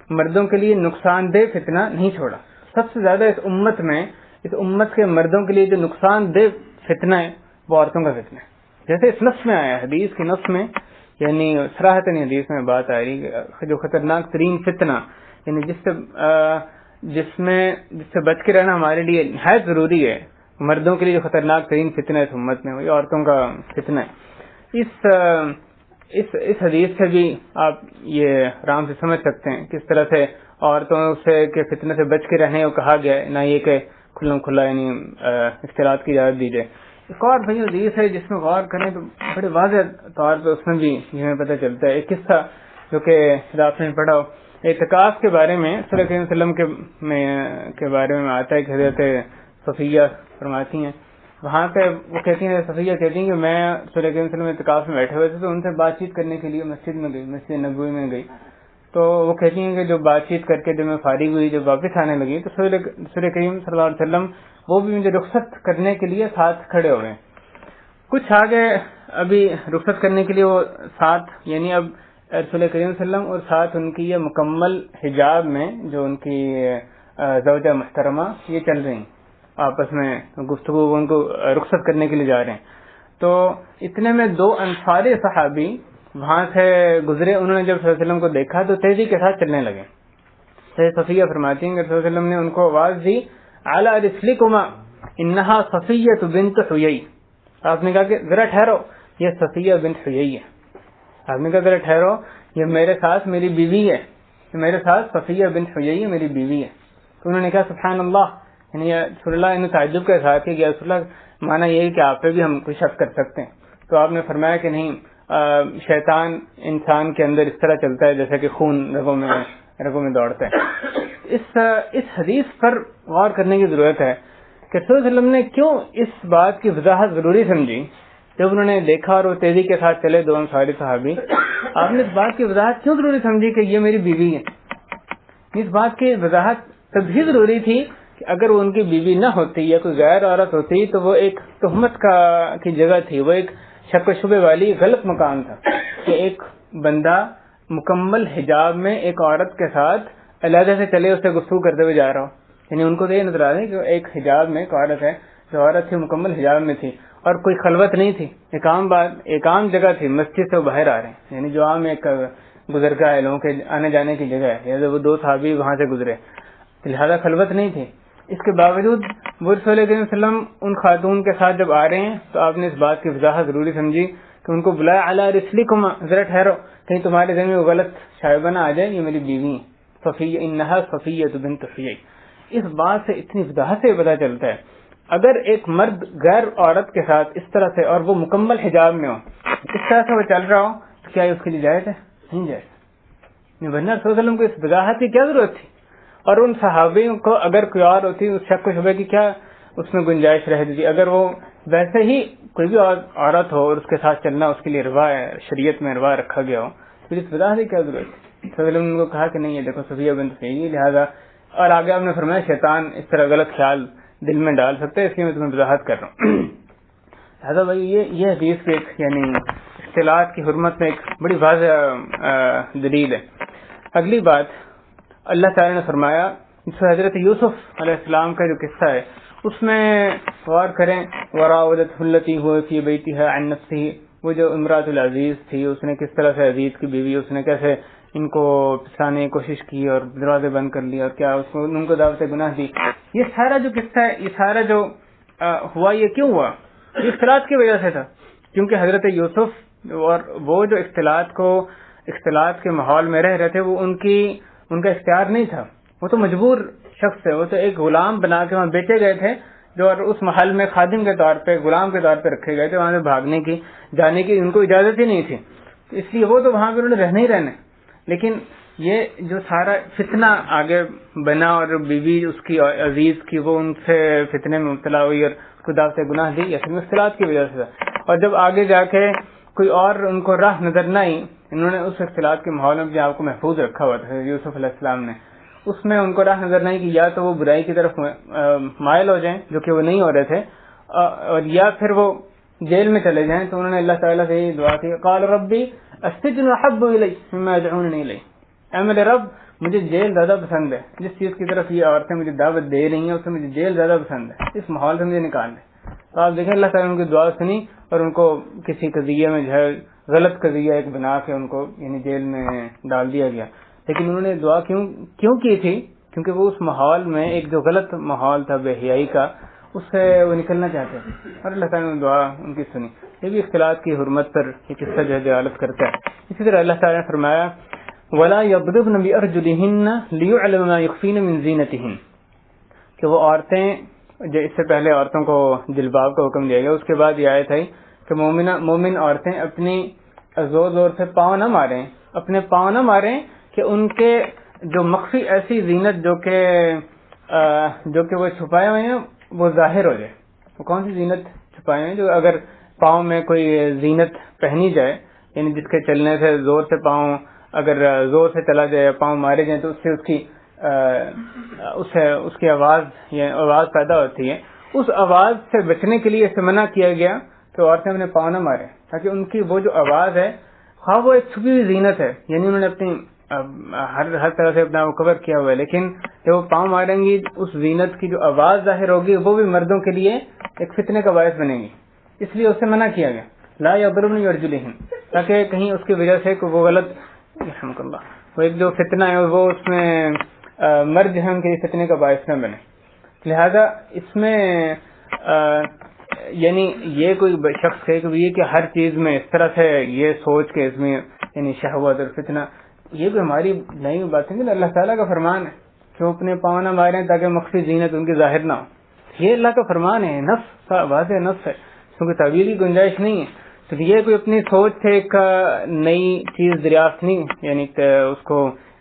مردوں کے لیے نقصان دہ فتنہ نہیں چھوڑا. سب سے زیادہ اس امت کے مردوں کے لیے جو نقصان دہ فتنہ ہے وہ عورتوں کا فتنہ ہے. جیسے اس نص میں آیا، حدیث کے نص میں یعنی صراحتاً حدیث میں بات آ رہی ہے جو خطرناک ترین فتنہ یعنی جس سے بچ کے رہنا ہمارے لیے نہایت ضروری ہے، مردوں کے لیے جو خطرناک ترین فتنہ ہے اس امت میں وہ عورتوں کا فتنہ ہے. اس حدیث سے بھی آپ یہ آرام سے سمجھ سکتے ہیں کس طرح سے عورتوں سے کے فتنے سے بچ کے رہنے کو کہا گیا ہے، نہ یہ کہ کھلا یعنی اختلاط کی اجازت دی جائے. ایک اور بھائی حدیث ہے جس میں غور کریں تو بڑے واضح طور پہ اس میں بھی ہمیں پتہ چلتا ہے ایک قصہ جو کہ آپ نے پڑھا ہو اعتکاف کے بارے میں. صلی اللہ علیہ وسلم کے بارے میں آتا ہے کہ حضرت صفیہ فرماتی ہیں، وہاں پہ وہ کہتی ہیں، صفیہ کہتی ہیں کہ میں صلی اللہ علیہ وسلم اعتکاف میں بیٹھے ہوئے تھے تو ان سے بات چیت کرنے کے لیے مسجد میں گئی، مسجد نبوی میں گئی. تو وہ کہتی ہیں کہ جو بات چیت کر کے جب میں فارغ ہوئی، جب واپس آنے لگی تو رسول کریم صلی اللہ علیہ وسلم وہ بھی مجھے رخصت کرنے کے لیے ساتھ کھڑے ہوئے. کچھ آگے ابھی رخصت کرنے کے لیے وہ ساتھ یعنی اب رسول کریم صلی اللہ علیہ وسلم اور ساتھ ان کی یہ مکمل حجاب میں جو ان کی زوجہ محترمہ یہ چل رہی آپس میں گفتگو، ان کو رخصت کرنے کے لیے جا رہے ہیں. تو اتنے میں 2 انصاری صحابی وہاں سے گزرے. انہوں نے جب صلی اللہ علیہ وسلم کو دیکھا تو تیزی کے ساتھ چلنے لگے. صفیہ فرماتی ہیں کہ صلی اللہ علیہ وسلم نے ان کو آواز دی علی رسلکما انہا صفیہ بنت حیی. آپ نے کہا کہ ذرا ٹھہرو، یہ صفیہ بنت حیی ہے. آپ نے کہا ذرا ٹھہرو، یہ میرے ساتھ میری بیوی ہے، میرے ساتھ صفیہ بنت حیی میری بیوی ہے. تو انہوں نے کہا سبحان اللہ، یعنی رسول اللہ نے تعجب کے ساتھ کہ رسول اللہ معنی یہ ہے کہ آپ پہ بھی ہم کوئی شک کر سکتے ہیں. تو آپ نے فرمایا کہ نہیں، شیطان انسان کے اندر اس طرح چلتا ہے جیسے کہ خون رگوں میں دوڑتا ہے. اس حدیث پر غور کرنے کی ضرورت ہے کہ صلی اللہ علیہ وسلم نے کیوں اس بات کی وضاحت ضروری سمجھی. جب انہوں نے دیکھا اور وہ تیزی کے ساتھ چلے 2 انصاری صحابی، آپ نے اس بات کی وضاحت کیوں ضروری سمجھی کہ یہ میری بیوی ہے؟ اس بات کی وضاحت تب ہی ضروری تھی کہ اگر وہ ان کی بیوی نہ ہوتی یا کوئی غیر عورت ہوتی تو وہ ایک تہمت کی جگہ تھی، وہ ایک شک و شبے والی غلط مقام تھا کہ ایک بندہ مکمل حجاب میں ایک عورت کے ساتھ علیحدہ سے چلے اس سے گفتگو کرتے ہوئے جا رہا ہو. یعنی ان کو تو یہ نظر آ رہا ہے کہ ایک حجاب میں ایک عورت ہے، جو عورت تھی مکمل حجاب میں تھی اور کوئی خلوت نہیں تھی، ایک عام جگہ تھی، مسجد سے باہر آ رہے ہیں، یعنی جو عام ایک گزرگاہ ہے، لوگوں کے آنے جانے کی جگہ ہے. جب وہ 2 صحابی وہاں سے گزرے لہذا خلوت نہیں تھی. اس کے باوجود وہ رسول کریم صلی اللہ علیہ وسلم ان خاتون کے ساتھ جب آ رہے ہیں تو آپ نے اس بات کی وضاحت ضروری سمجھی کہ ان کو بلایا علی رسلکما، ذرا ٹھہرو، کہیں تمہارے ذہن میں وہ غلط شائبہ نہ آ جائے، یہ میری بیوی ہیں صفیہ، انہا صفیہ بنت حیی۔ اس بات سے اتنی وضاحت سے پتہ چلتا ہے اگر ایک مرد غیر عورت کے ساتھ اس طرح سے، اور وہ مکمل حجاب میں ہو، اس طرح سے وہ چل رہا ہو، تو کیا اس کے لیے جائز ہے؟ نہیں جائز۔ ورنہ رسول صلی اللہ علیہ وسلم کو اس وضاحت کی کیا ضرورت تھی؟ اور ان صحابیوں کو اگر کوئی اور ہوتی اس شک و شبہ کی کیا اس میں گنجائش رہ دیتی؟ اگر وہ ویسے ہی کوئی بھی عورت ہو اور اس کے ساتھ چلنا اس کے لیے روا ہے، شریعت میں روا رکھا گیا ہو، پھر اس وضاحت کی کیا ضرورت تھی؟ رسول اللہ نے کو کہا کہ نہیں، یہ دیکھو صفیہ بنت حیی، لہذا، اور آگے آپ نے فرمایا شیطان اس طرح غلط خیال دل میں ڈال سکتے ہیں، اس لیے میں تمہیں وضاحت کر رہا ہوں۔ لہٰذا بھائی یہ حدیث کی ایک یعنی اختلاط کی حرمت میں ایک بڑی واضح دلیل ہے۔ اگلی بات اللہ تعالی نے فرمایا، حضرت یوسف علیہ السلام کا جو قصہ ہے اس میں غور کریں، وراودته التي هو في بيتها عن نفسه، وہ جو امراۃ العزیز تھی اس نے کس طرح سے عزیز کی بیوی، اس نے کیسے ان کو پھنسانے کی کوشش کی اور دروازے بند کر لیا اور کیا اس کو ان کو دعوت گناہ دی۔ یہ سارا جو قصہ ہے، یہ سارا جو ہوا، یہ کیوں ہوا؟ یہ اختلاط کی وجہ سے تھا، کیونکہ حضرت یوسف اور وہ جو اختلاط کے ماحول میں رہ رہے تھے، وہ ان کا اختیار نہیں تھا، وہ تو مجبور شخص ہے، وہ تو ایک غلام بنا کے وہاں بیچے گئے تھے، جو اور اس محل میں خادم کے طور پہ، غلام کے طور پہ رکھے گئے تھے، وہاں سے بھاگنے کی، جانے کی ان کو اجازت ہی نہیں تھی، اس لیے وہ تو وہاں پہ انہوں نے رہنے ہی رہنے۔ لیکن یہ جو سارا فتنہ آگے بنا اور بیوی اس کی عزیز کی وہ ان سے فتنے میں مبتلا ہوئی اور اس کو دعوت گناہ دی، یہ سب اختلاط کی وجہ سے تھا۔ اور جب آگے جا کے کوئی اور ان کو راہ نظر نہ آئی، انہوں نے اس اختلاط کے ماحول میں اپنے آپ کو محفوظ رکھا ہوا تھا یوسف علیہ السلام نے، اس میں ان کو راہ نظر نہیں کہ یا تو وہ برائی کی طرف مائل ہو جائیں، جو کہ وہ نہیں ہو رہے تھے، اور یا پھر وہ جیل میں چلے جائیں، تو انہوں نے اللہ تعالیٰ سے یہ دعا کی، قال ربی السجن احب الی مما يدعوننی الیہ، اے میرے رب مجھے جیل زیادہ پسند ہے، جس چیز کی طرف یہ عورتیں مجھے دعوت دے رہی ہیں اس سے مجھے جیل زیادہ پسند ہے، اس ماحول سے مجھے نکال دیں۔ تو آپ دیکھیں اللہ تعالیٰ نے ان کی دعا سنی اور ان کو کسی قضیے میں جو ہے غلط قضیہ ایک بنا کے ان کو یعنی جیل میں ڈال دیا گیا۔ لیکن انہوں نے دعا کیوں کی تھی؟ کیونکہ وہ اس ماحول میں ایک جو غلط ماحول تھا بے حیائی کا، اس سے وہ نکلنا چاہتے تھے، اور اللہ تعالیٰ نے دعا ان کی سنی۔ یہ بھی اختلاط کی حرمت پر یہ قصہ جو ہے دلالت کرتا ہے۔ اسی طرح اللہ تعالیٰ نے فرمایا وَلَا يَضْرِبْنَ بِأَرْجُلِهِنَّ لِيُعْلَمَ مَا يُخْفِينَ مِنْ زِينَتِهِنَّ، کہ وہ عورتیں جو اس سے پہلے عورتوں کو جلباب کا حکم دیا گیا، اس کے بعد یہ آیت آئی کہ مومن عورتیں اپنی زور زور سے پاؤں نہ ماریں، اپنے پاؤں نہ ماریں کہ ان کے جو مخفی ایسی زینت جو کہ وہ چھپائے ہوئے ہیں وہ ظاہر ہو جائے۔ وہ کون سی زینت چھپائے ہوئے ہیں؟ جو اگر پاؤں میں کوئی زینت پہنی جائے، یعنی جس کے چلنے سے زور سے پاؤں اگر زور سے چلا جائے، پاؤں مارے جائیں تو اس سے اس کی آواز پیدا ہوتی ہے، اس آواز سے بچنے کے لیے اس سے منع کیا گیا کہ عورتیں اپنے پاؤں نہ ماریں، تاکہ ان کی وہ جو آواز ہے، خواہ وہ ایک چھپی ہوئی زینت ہے، یعنی انہوں نے اپنی ہر طرح سے اپنا کور کیا ہوا ہے، لیکن جب وہ پاؤں ماریں گی اس زینت کی جو آواز ظاہر ہوگی وہ بھی مردوں کے لیے ایک فتنے کا باعث بنے گی، اس لیے اس سے منع کیا گیا لا یضربن بارجلہن، تاکہ کہیں اس کی وجہ سے وہ غلط رحمک اللہ وہ ایک جو فتنہ ہے وہ اس میں مرد ہیں ان کے فتنے کا باعث نہ بنے۔ لہذا اس میں یعنی یہ کوئی شخص کہے کہ ہر چیز میں اس طرح سے یہ سوچ کے اس میں یعنی شہوت اور فتنہ، یہ بھی ہماری نئی بات ہے کہ اللہ تعالیٰ کا فرمان ہے کہ وہ اپنے پاؤں نہ ماریں تاکہ مخفی زینت ان کی ظاہر نہ ہو، یہ اللہ کا فرمان ہے، نص واضح نص ہے، اس میں کوئی تعویل کی گنجائش نہیں ہے۔ تو یہ کوئی اپنی سوچ سے ایک نئی چیز دریافت نہیں، یعنی اس کو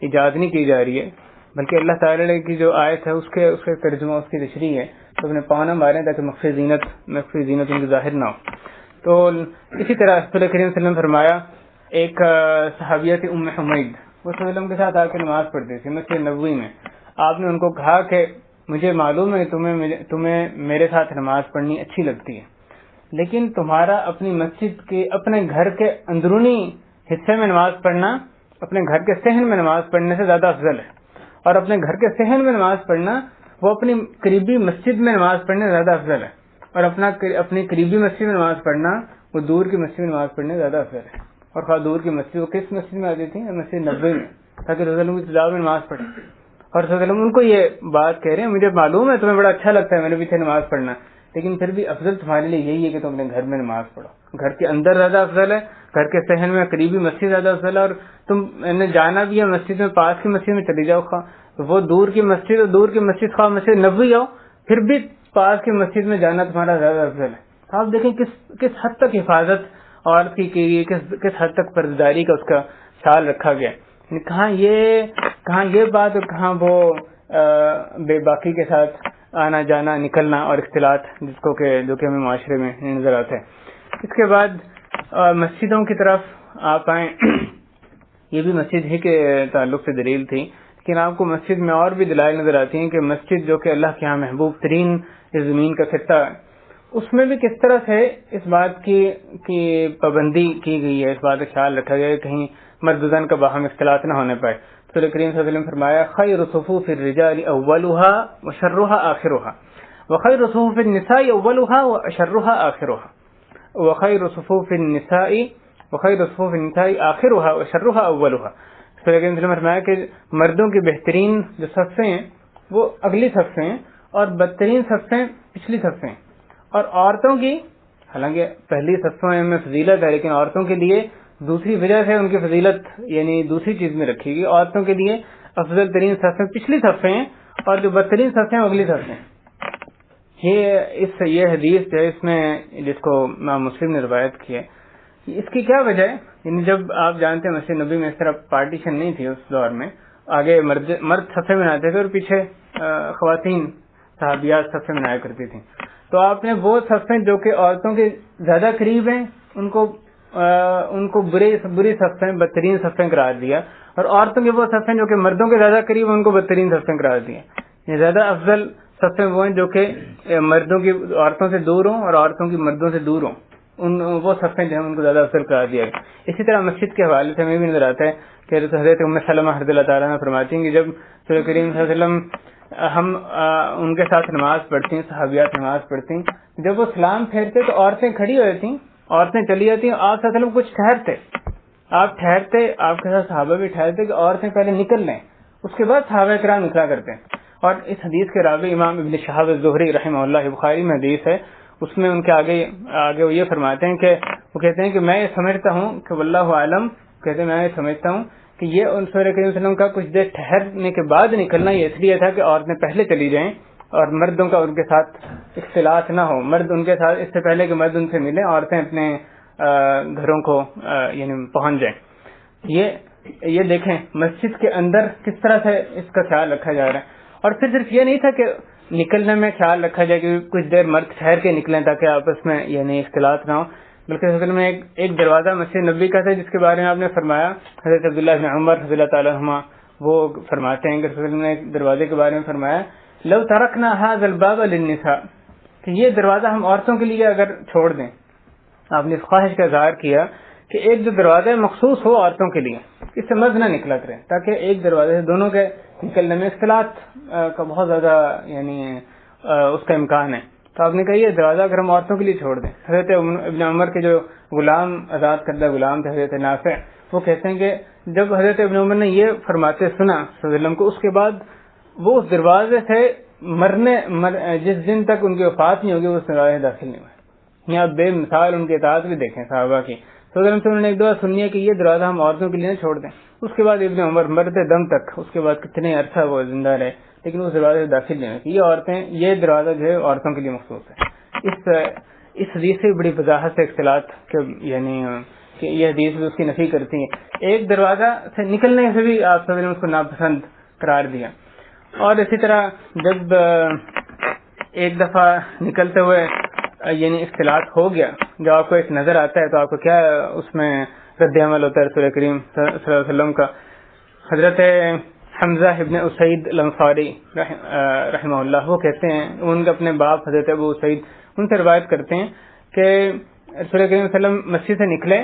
ایجاد نہیں کی جا رہی ہے، بلکہ اللہ تعالیٰ کی جو آیت ہے اس کے ترجمہ، اس کی تشریح ہے، تو اپنے پاؤں نہ ماریں تاکہ مخفی زینت ان کی ظاہر نہ ہو۔ تو اسی طرح رسول کریم صلی اللہ علیہ وسلم نے فرمایا، ایک صحابیہ تھی ام حمید، وہ صلی اللہ علیہ وسلم کے ساتھ آ کے نماز پڑھتی تھی مسجد نبوی میں۔ آپ نے ان کو کہا کہ مجھے معلوم ہے تمہیں میرے ساتھ نماز پڑھنی اچھی لگتی ہے، لیکن تمہارا اپنی مسجد کے اپنے گھر کے اندرونی حصے میں نماز پڑھنا اپنے گھر کے صحن میں نماز پڑھنے سے زیادہ افضل ہے، اور اپنے گھر کے صحن میں نماز پڑھنا وہ اپنی قریبی مسجد میں نماز پڑھنے سے زیادہ افضل ہے، اور اپنی قریبی مسجد میں نماز پڑھنا وہ دور کی مسجد میں نماز پڑھنے سے زیادہ افضل ہے۔ اور خواہ دور کی مسجد وہ کس مسجد میں آتی تھی؟ مسجد نبوی میں، تاکہ رسول اللہ کی ابتدا میں نماز پڑھے۔ اور صلی اللہ علیہ وسلم ان کو یہ بات کہہ رہے ہیں مجھے معلوم ہے تمہیں بڑا اچھا لگتا ہے میرے پیچھے نماز پڑھنا، لیکن پھر بھی افضل تمہارے لیے یہی ہے کہ تم اپنے گھر میں نماز پڑھو، گھر کے اندر زیادہ افضل ہے، گھر کے صحن میں قریبی مسجد زیادہ افضل ہے، اور تم نے جانا بھی ہے مسجد میں، پاس کی مسجد میں چلی جاؤ، وہ دور کی مسجد اور دور کی مسجد خواہ مسجد نبوی ہو، پھر بھی پاس کی مسجد میں جانا تمہارا زیادہ افضل ہے۔ آپ دیکھیں کس حد تک حفاظت عورت کی گئی، کس حد تک پردیداری کا اس کا خیال رکھا گیا، کہاں یہ بات اور کہاں وہ بے باکی کے ساتھ آنا جانا نکلنا اور اختلاط جو کہ ہمیں معاشرے میں نظر آتا ہے۔ اس کے بعد مسجدوں کی طرف آپ آئیں، یہ بھی مسجد ہی کے تعلق سے دلیل تھی، لیکن آپ کو مسجد میں اور بھی دلائل نظر آتی ہیں کہ مسجد جو کہ اللہ کے ہاں محبوب ترین اس زمین کا خطہ ہے، اس میں بھی کس طرح سے اس بات کی پابندی کی گئی ہے، اس بات کا خیال رکھا گیا ہے کہیں مرد و زن کا باہم اختلاط نہ ہونے پائے۔ رسول کریم صلی اللہ علیہ وسلم فرمایا خیر صفوف الرجال اولها وشرها آخرها وخیر صفوف النساء اولها وشرها آخرها وخیر صفوف النساء آخرها وشرها اولها۔ رسول کریم صلی اللہ علیہ وسلم فرمایا کہ مردوں کی بہترین جو صفیں ہیں وہ اگلی صفیں ہیں اور بدترین صفیں پچھلی صفیں ہیں، اور عورتوں کی حالانکہ پہلی صفوں میں فضیلت ہے لیکن عورتوں کے لیے دوسری وجہ سے ان کی فضیلت یعنی دوسری چیز میں رکھی گئی، عورتوں کے لیے افضل ترین صفیں پچھلی صفیں ہیں اور جو بدترین صفیں اگلی صفیں ہیں۔ یہ حدیث جو ہے اس میں جس کو امام مسلم نے روایت کی ہے، اس کی کیا وجہ ہے؟ یعنی جب آپ جانتے ہیں مسجد نبی میں اس طرح پارٹیشن نہیں تھی اس دور میں، آگے مرد صفیں بناتے تھے اور پیچھے خواتین صحابیات صفیں بنایا کرتی تھیں، تو آپ نے وہ صفیں جو کہ عورتوں کے زیادہ قریب ہیں ان کو بری صفیں بدترین صفیں قرار دیا، اور عورتوں کی وہ صفیں جو کہ مردوں کے زیادہ قریب ان کو بدترین صفیں قرار دیا۔ یہ زیادہ افضل صفیں وہ ہیں جو کہ مردوں کی عورتوں سے دور ہوں اور عورتوں کی مردوں سے دور ہوں، وہ صفیں جو ہیں ان کو زیادہ افضل قرار دیا گیا۔ اسی طرح مسجد کے حوالے سے ہمیں بھی نظر آتا ہے کہ حضرت ام سلمہ رضی اللہ تعالیٰ عنہ فرماتی ہیں کہ جب رسول کریم صلی اللہ علیہ وسلم ہم ان کے ساتھ نماز پڑھتی ہیں، صحابیات نماز پڑھتی ہیں، جب وہ سلام پھیرتے تو عورتیں کھڑی ہوئی تھیں، عورتیں چلی جاتی ہیں، آپ صلی اللہ علیہ وسلم کچھ ٹھہرتے، آپ کے ساتھ صحابہ بھی ٹھہرتے کہ عورتیں پہلے نکل لیں، اس کے بعد صحابہ کرام نکلا کرتے ہیں۔ اور اس حدیث کے راوی امام ابن شہاب الزہری رحمہ اللہ، بخاری میں حدیث ہے، اس میں ان کے آگے وہ یہ فرماتے ہیں کہ وہ کہتے ہیں کہ میں یہ سمجھتا ہوں کہ واللہ عالم، کہتے ہیں میں یہ سمجھتا ہوں کہ یہ رسول کریم صلی اللہ علیہ وسلم کا کچھ دیر ٹھہرنے کے بعد نکلنا یہ اس لیے تھا کہ عورتیں پہلے چلی جائیں اور مردوں کا ان کے ساتھ اختلاط نہ ہو، مرد ان کے ساتھ اس سے پہلے کہ مرد ان سے ملیں، عورتیں اپنے گھروں کو یعنی پہنچ جائیں۔ یہ دیکھیں مسجد کے اندر کس طرح سے اس کا خیال رکھا جا رہا ہے، اور پھر صرف یہ نہیں تھا کہ نکلنے میں خیال رکھا جائے کہ کچھ دیر مرد ٹھہر کے نکلیں تاکہ آپس میں یعنی اختلاط نہ ہو، بلکہ اصل میں ایک دروازہ مسجد نبی کا تھا جس کے بارے میں آپ نے فرمایا، حضرت عبداللہ بن عمر رضی اللہ تعالیٰ عنہما وہ فرماتے ہیں کہ رسول اللہ نے ایک دروازے کے بارے میں فرمایا لو ترکنا ھذا الباب للنساء، کہ یہ دروازہ ہم عورتوں کے لیے اگر چھوڑ دیں، آپ نے اس خواہش کا اظہار کیا کہ ایک جو دروازہ مخصوص ہو عورتوں کے لیے، اس سے مرد نہ نکلا کریں تاکہ ایک دروازے سے دونوں کے نکلنے میں اختلاط کا بہت زیادہ یعنی اس کا امکان ہے، تو آپ نے کہا یہ دروازہ اگر ہم عورتوں کے لیے چھوڑ دیں۔ حضرت ابن عمر کے جو غلام آزاد کردہ غلام تھے حضرت نافع، وہ کہتے ہیں کہ جب حضرت ابن عمر نے یہ فرماتے سنا صلی اللہ علیہ وسلم کو، اس کے بعد وہ اس دروازے سے جس دن تک ان کی وفات نہیں ہوگی وہ اس دروازے داخل نہیں ہوئے۔ یہاں بے مثال ان کی اطاعت بھی دیکھیں صحابہ کی، تو انہوں نے ایک دفعہ سنی ہے کہ یہ دروازہ ہم عورتوں کے لیے نہ چھوڑ دیں، اس کے بعد ابن عمر مرتے دم تک، اس کے بعد کتنے عرصہ وہ زندہ رہے لیکن اس دروازے سے داخل نہیں ہوئے۔ یہ عورتیں، یہ دروازہ جو ہے عورتوں کے لیے مخصوص ہے۔ اس حدیث سے بڑی وضاحت سے اختلاط کے یعنی کہ یہ حدیث بھی اس کی نفی کرتی ہے، ایک دروازہ سے نکلنے سے بھی آپ سب نے اس کو ناپسند قرار دیا۔ اور اسی طرح جب ایک دفعہ نکلتے ہوئے یعنی اختلاط ہو گیا، جب آپ کو ایک نظر آتا ہے تو آپ کو کیا اس میں رد عمل ہوتا ہے رسول کریم صلی اللہ علیہ وسلم کا؟ حضرت حمزہ ابن اسید الانصاری رحمہ اللہ وہ کہتے ہیں، ان کے اپنے باپ حضرت ابو اسید ان سے روایت کرتے ہیں کہ رسول کریم صلی اللہ علیہ وسلم مسجد سے نکلے،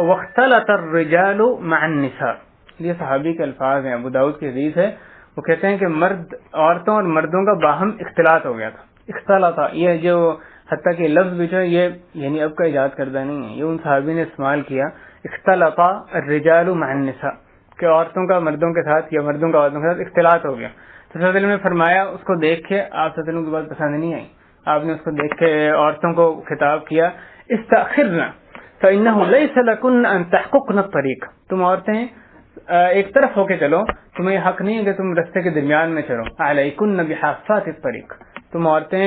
واختلط الرجال مع النساء، یہ صحابی کے الفاظ ہیں، ابو داؤد کی حدیث ہے، وہ کہتے ہیں کہ عورتوں اور مردوں کا باہم اختلاط ہو گیا تھا۔ اختلاط، یہ جو حتیٰ کہ لفظ بھی جو ہے یہ یعنی اب کا ایجاد کردہ نہیں ہے، یہ ان صحابی نے استعمال کیا، اختلط الرجال مع النساء، کہ عورتوں کا مردوں کے ساتھ یا مردوں کا عورتوں کے ساتھ اختلاط ہو گیا. تو صلی اللہ علیہ وسلم نے فرمایا اس کو دیکھ کے آپ صلی اللہ علیہ وسلم کی بات پسند نہیں آئی, آپ نے اس کو دیکھ کے عورتوں کو خطاب کیا, استأخرنا فإنه ليس لكن أن تحققن الطريق, تم عورتیں ایک طرف ہو کے چلو, تمہیں حق نہیں ہے کہ تم رستے کے درمیان میں چلو. علیکن بحافات الطریق, تم عورتیں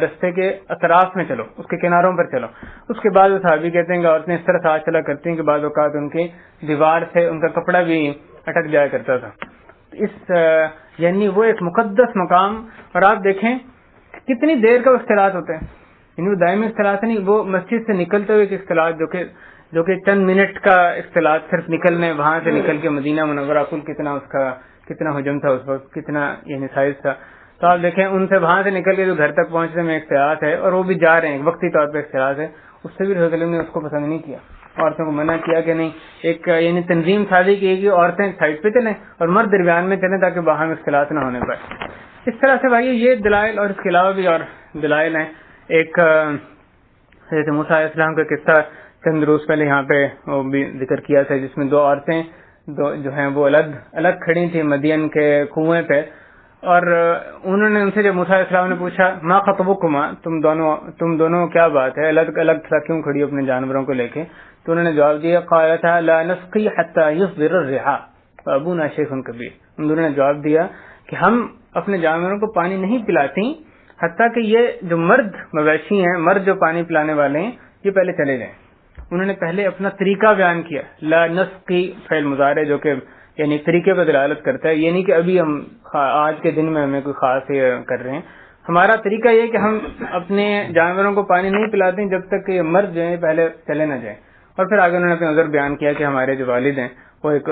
رستے کے اطراف میں چلو, اس کے کناروں پر چلو. اس کے بعد وہ صحابی کہتے ہیں کہ عورتیں اس طرح ساتھ چلا کرتی ہیں کہ بعض اوقات ان کی دیوار سے ان کا کپڑا بھی اٹک جایا کرتا تھا. یعنی وہ ایک مقدس مقام, اور آپ دیکھیں کتنی دیر کا اختلاط ہوتے ہیں, یعنی وہ دائمی اختلاط نہیں, وہ مسجد سے نکلتے ہوئے اختلاط جو کہ چند منٹ کا اختلاط, صرف نکلنے, وہاں سے نکل کے مدینہ منورہ, کل کتنا حجم تھا اس وقت, کتنا یعنی سائز تھا. تو آپ دیکھیں ان سے وہاں سے نکل کے جو گھر تک پہنچنے میں اختلاط ہے, اور وہ بھی جا رہے ہیں وقتی طور پہ اختلاط ہے, اس سے بھی رسول اللہ نے اس کو پسند نہیں کیا, عورتوں کو منع کیا کہ نہیں, ایک یعنی تنظیم سازی کی کہ عورتیں سائڈ پہ چلیں اور مرد درمیان میں چلیں تاکہ باہر میں اختلاط نہ ہونے پائے. اس طرح سے بھائی یہ دلائل, اور اس کے علاوہ بھی اور دلائل ہیں. ایک حضرت موسیٰ علیہ السلام کا قصہ چند روز پہلے یہاں پہ وہ بھی ذکر کیا تھا, جس میں دو عورتیں جو ہیں وہ الگ کھڑی تھیں مدین کے کنویں پہ, اور انہوں نے ان سے جب موسیٰ علیہ السلام نے پوچھا ما خطبکما, تم دونوں کیا بات ہے, الگ کیوں کھڑی اپنے جانوروں کو لے کے؟ تو انہوں نے جواب دیا قالتا لا نسقی حتی یصدر الرعاء وابونا شیخ کبیر. ان دونوں نے جواب دیا کہ ہم اپنے جانوروں کو پانی نہیں پلاتی حتیٰ کہ یہ جو مرد مویشی ہیں, مرد جو پانی پلانے والے ہیں, یہ پہلے چلے جائیں. انہوں نے پہلے اپنا طریقہ بیان کیا, لا نسقی فعل مضارع جو کہ یعنی طریقے پر دلالت کرتا ہے, یہ نہیں کہ ابھی ہم آج کے دن میں ہمیں کوئی خاص کر رہے ہیں. ہمارا طریقہ یہ کہ ہم اپنے جانوروں کو پانی نہیں پلاتے جب تک کہ یہ مرد جو ہیں پہلے چلے نہ جائیں. اور پھر آگے انہوں نے اپنا عذر بیان کیا کہ ہمارے جو والد ہیں وہ ایک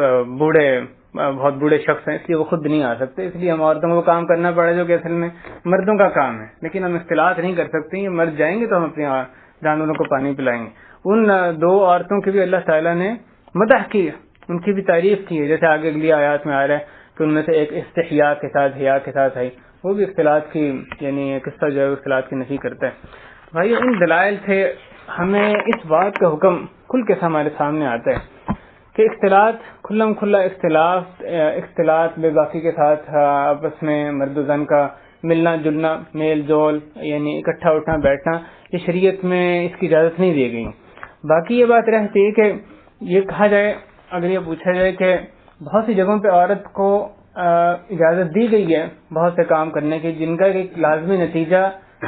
بہت بوڑھے شخص ہیں, اس لیے وہ خود نہیں آ سکتے, اس لیے ہم عورتوں کو کام کرنا پڑا جو کہ اصل میں مردوں کا کام ہے, لیکن ہم اختلاط نہیں کر سکتے, یہ مرد جائیں گے تو ہم اپنے جانوروں کو پانی پلائیں گے. ان دو عورتوں کی بھی اللہ تعالیٰ نے مدح کی, ان کی بھی تعریف کی ہے, جیسے آگے اگلی آیات میں آ رہا ہے کہ ان میں سے ایک استحیاء کے ساتھ حیا کے ساتھ ہے, وہ بھی اختلاط کی یعنی قصہ جو ہے اختلاط کی نفی کرتا ہے. بھائی ان دلائل سے ہمیں اس بات کا حکم کھل کے ہمارے سامنے آتا ہے کہ اختلاط کھلم کھلا اختلاط بے باکی کے ساتھ آپس میں مرد و زن کا ملنا جلنا, میل جول, یعنی اکٹھا اٹھنا بیٹھنا, یہ شریعت میں اس کی اجازت نہیں دی گئی. باقی یہ بات رہتی ہے کہ یہ کہا جائے, اگر یہ پوچھا جائے کہ بہت سی جگہوں پہ عورت کو اجازت دی گئی ہے بہت سے کام کرنے کی جن کا ایک لازمی نتیجہ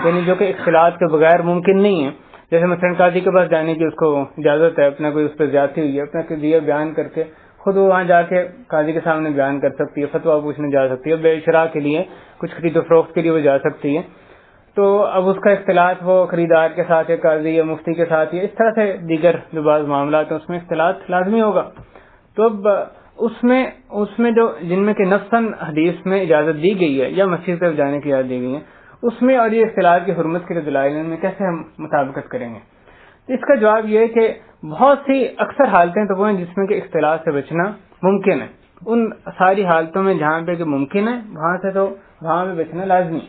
یعنی جو کہ اختلاط کے بغیر ممکن نہیں ہے, جیسے مثلا قاضی کے پاس جانے کی اس کو اجازت ہے, اپنا کوئی اس پہ زیادتی ہوئی ہے اپنا قضیہ بیان کر کے خود وہ وہاں جا کے قاضی کے سامنے بیان کر سکتی ہے, فتویٰ پوچھنے جا سکتی ہے, بے شرح کے لیے کچھ خرید و فروخت کے لیے وہ جا سکتی ہے. تو اب اس کا اختلاط وہ خریدار کے ساتھ یا قاضی یا مفتی کے ساتھ یا اس طرح سے دیگر جو بعض معاملات ہیں اس میں اختلاط لازمی ہوگا. تو اب اس میں جو جن میں کہ نصاً حدیث میں اجازت دی گئی ہے یا مسجد طرف جانے کی اجازت دی گئی ہے اس میں, اور یہ اختلاط کی حرمت کے دلائل میں کیسے ہم مطابقت کریں گے؟ اس کا جواب یہ ہے کہ بہت سی اکثر حالتیں تو وہ ہیں جس میں کہ اختلاط سے بچنا ممکن ہے. ان ساری حالتوں میں جہاں پہ کہ ممکن ہے وہاں سے تو وہاں پہ بچنا لازمی.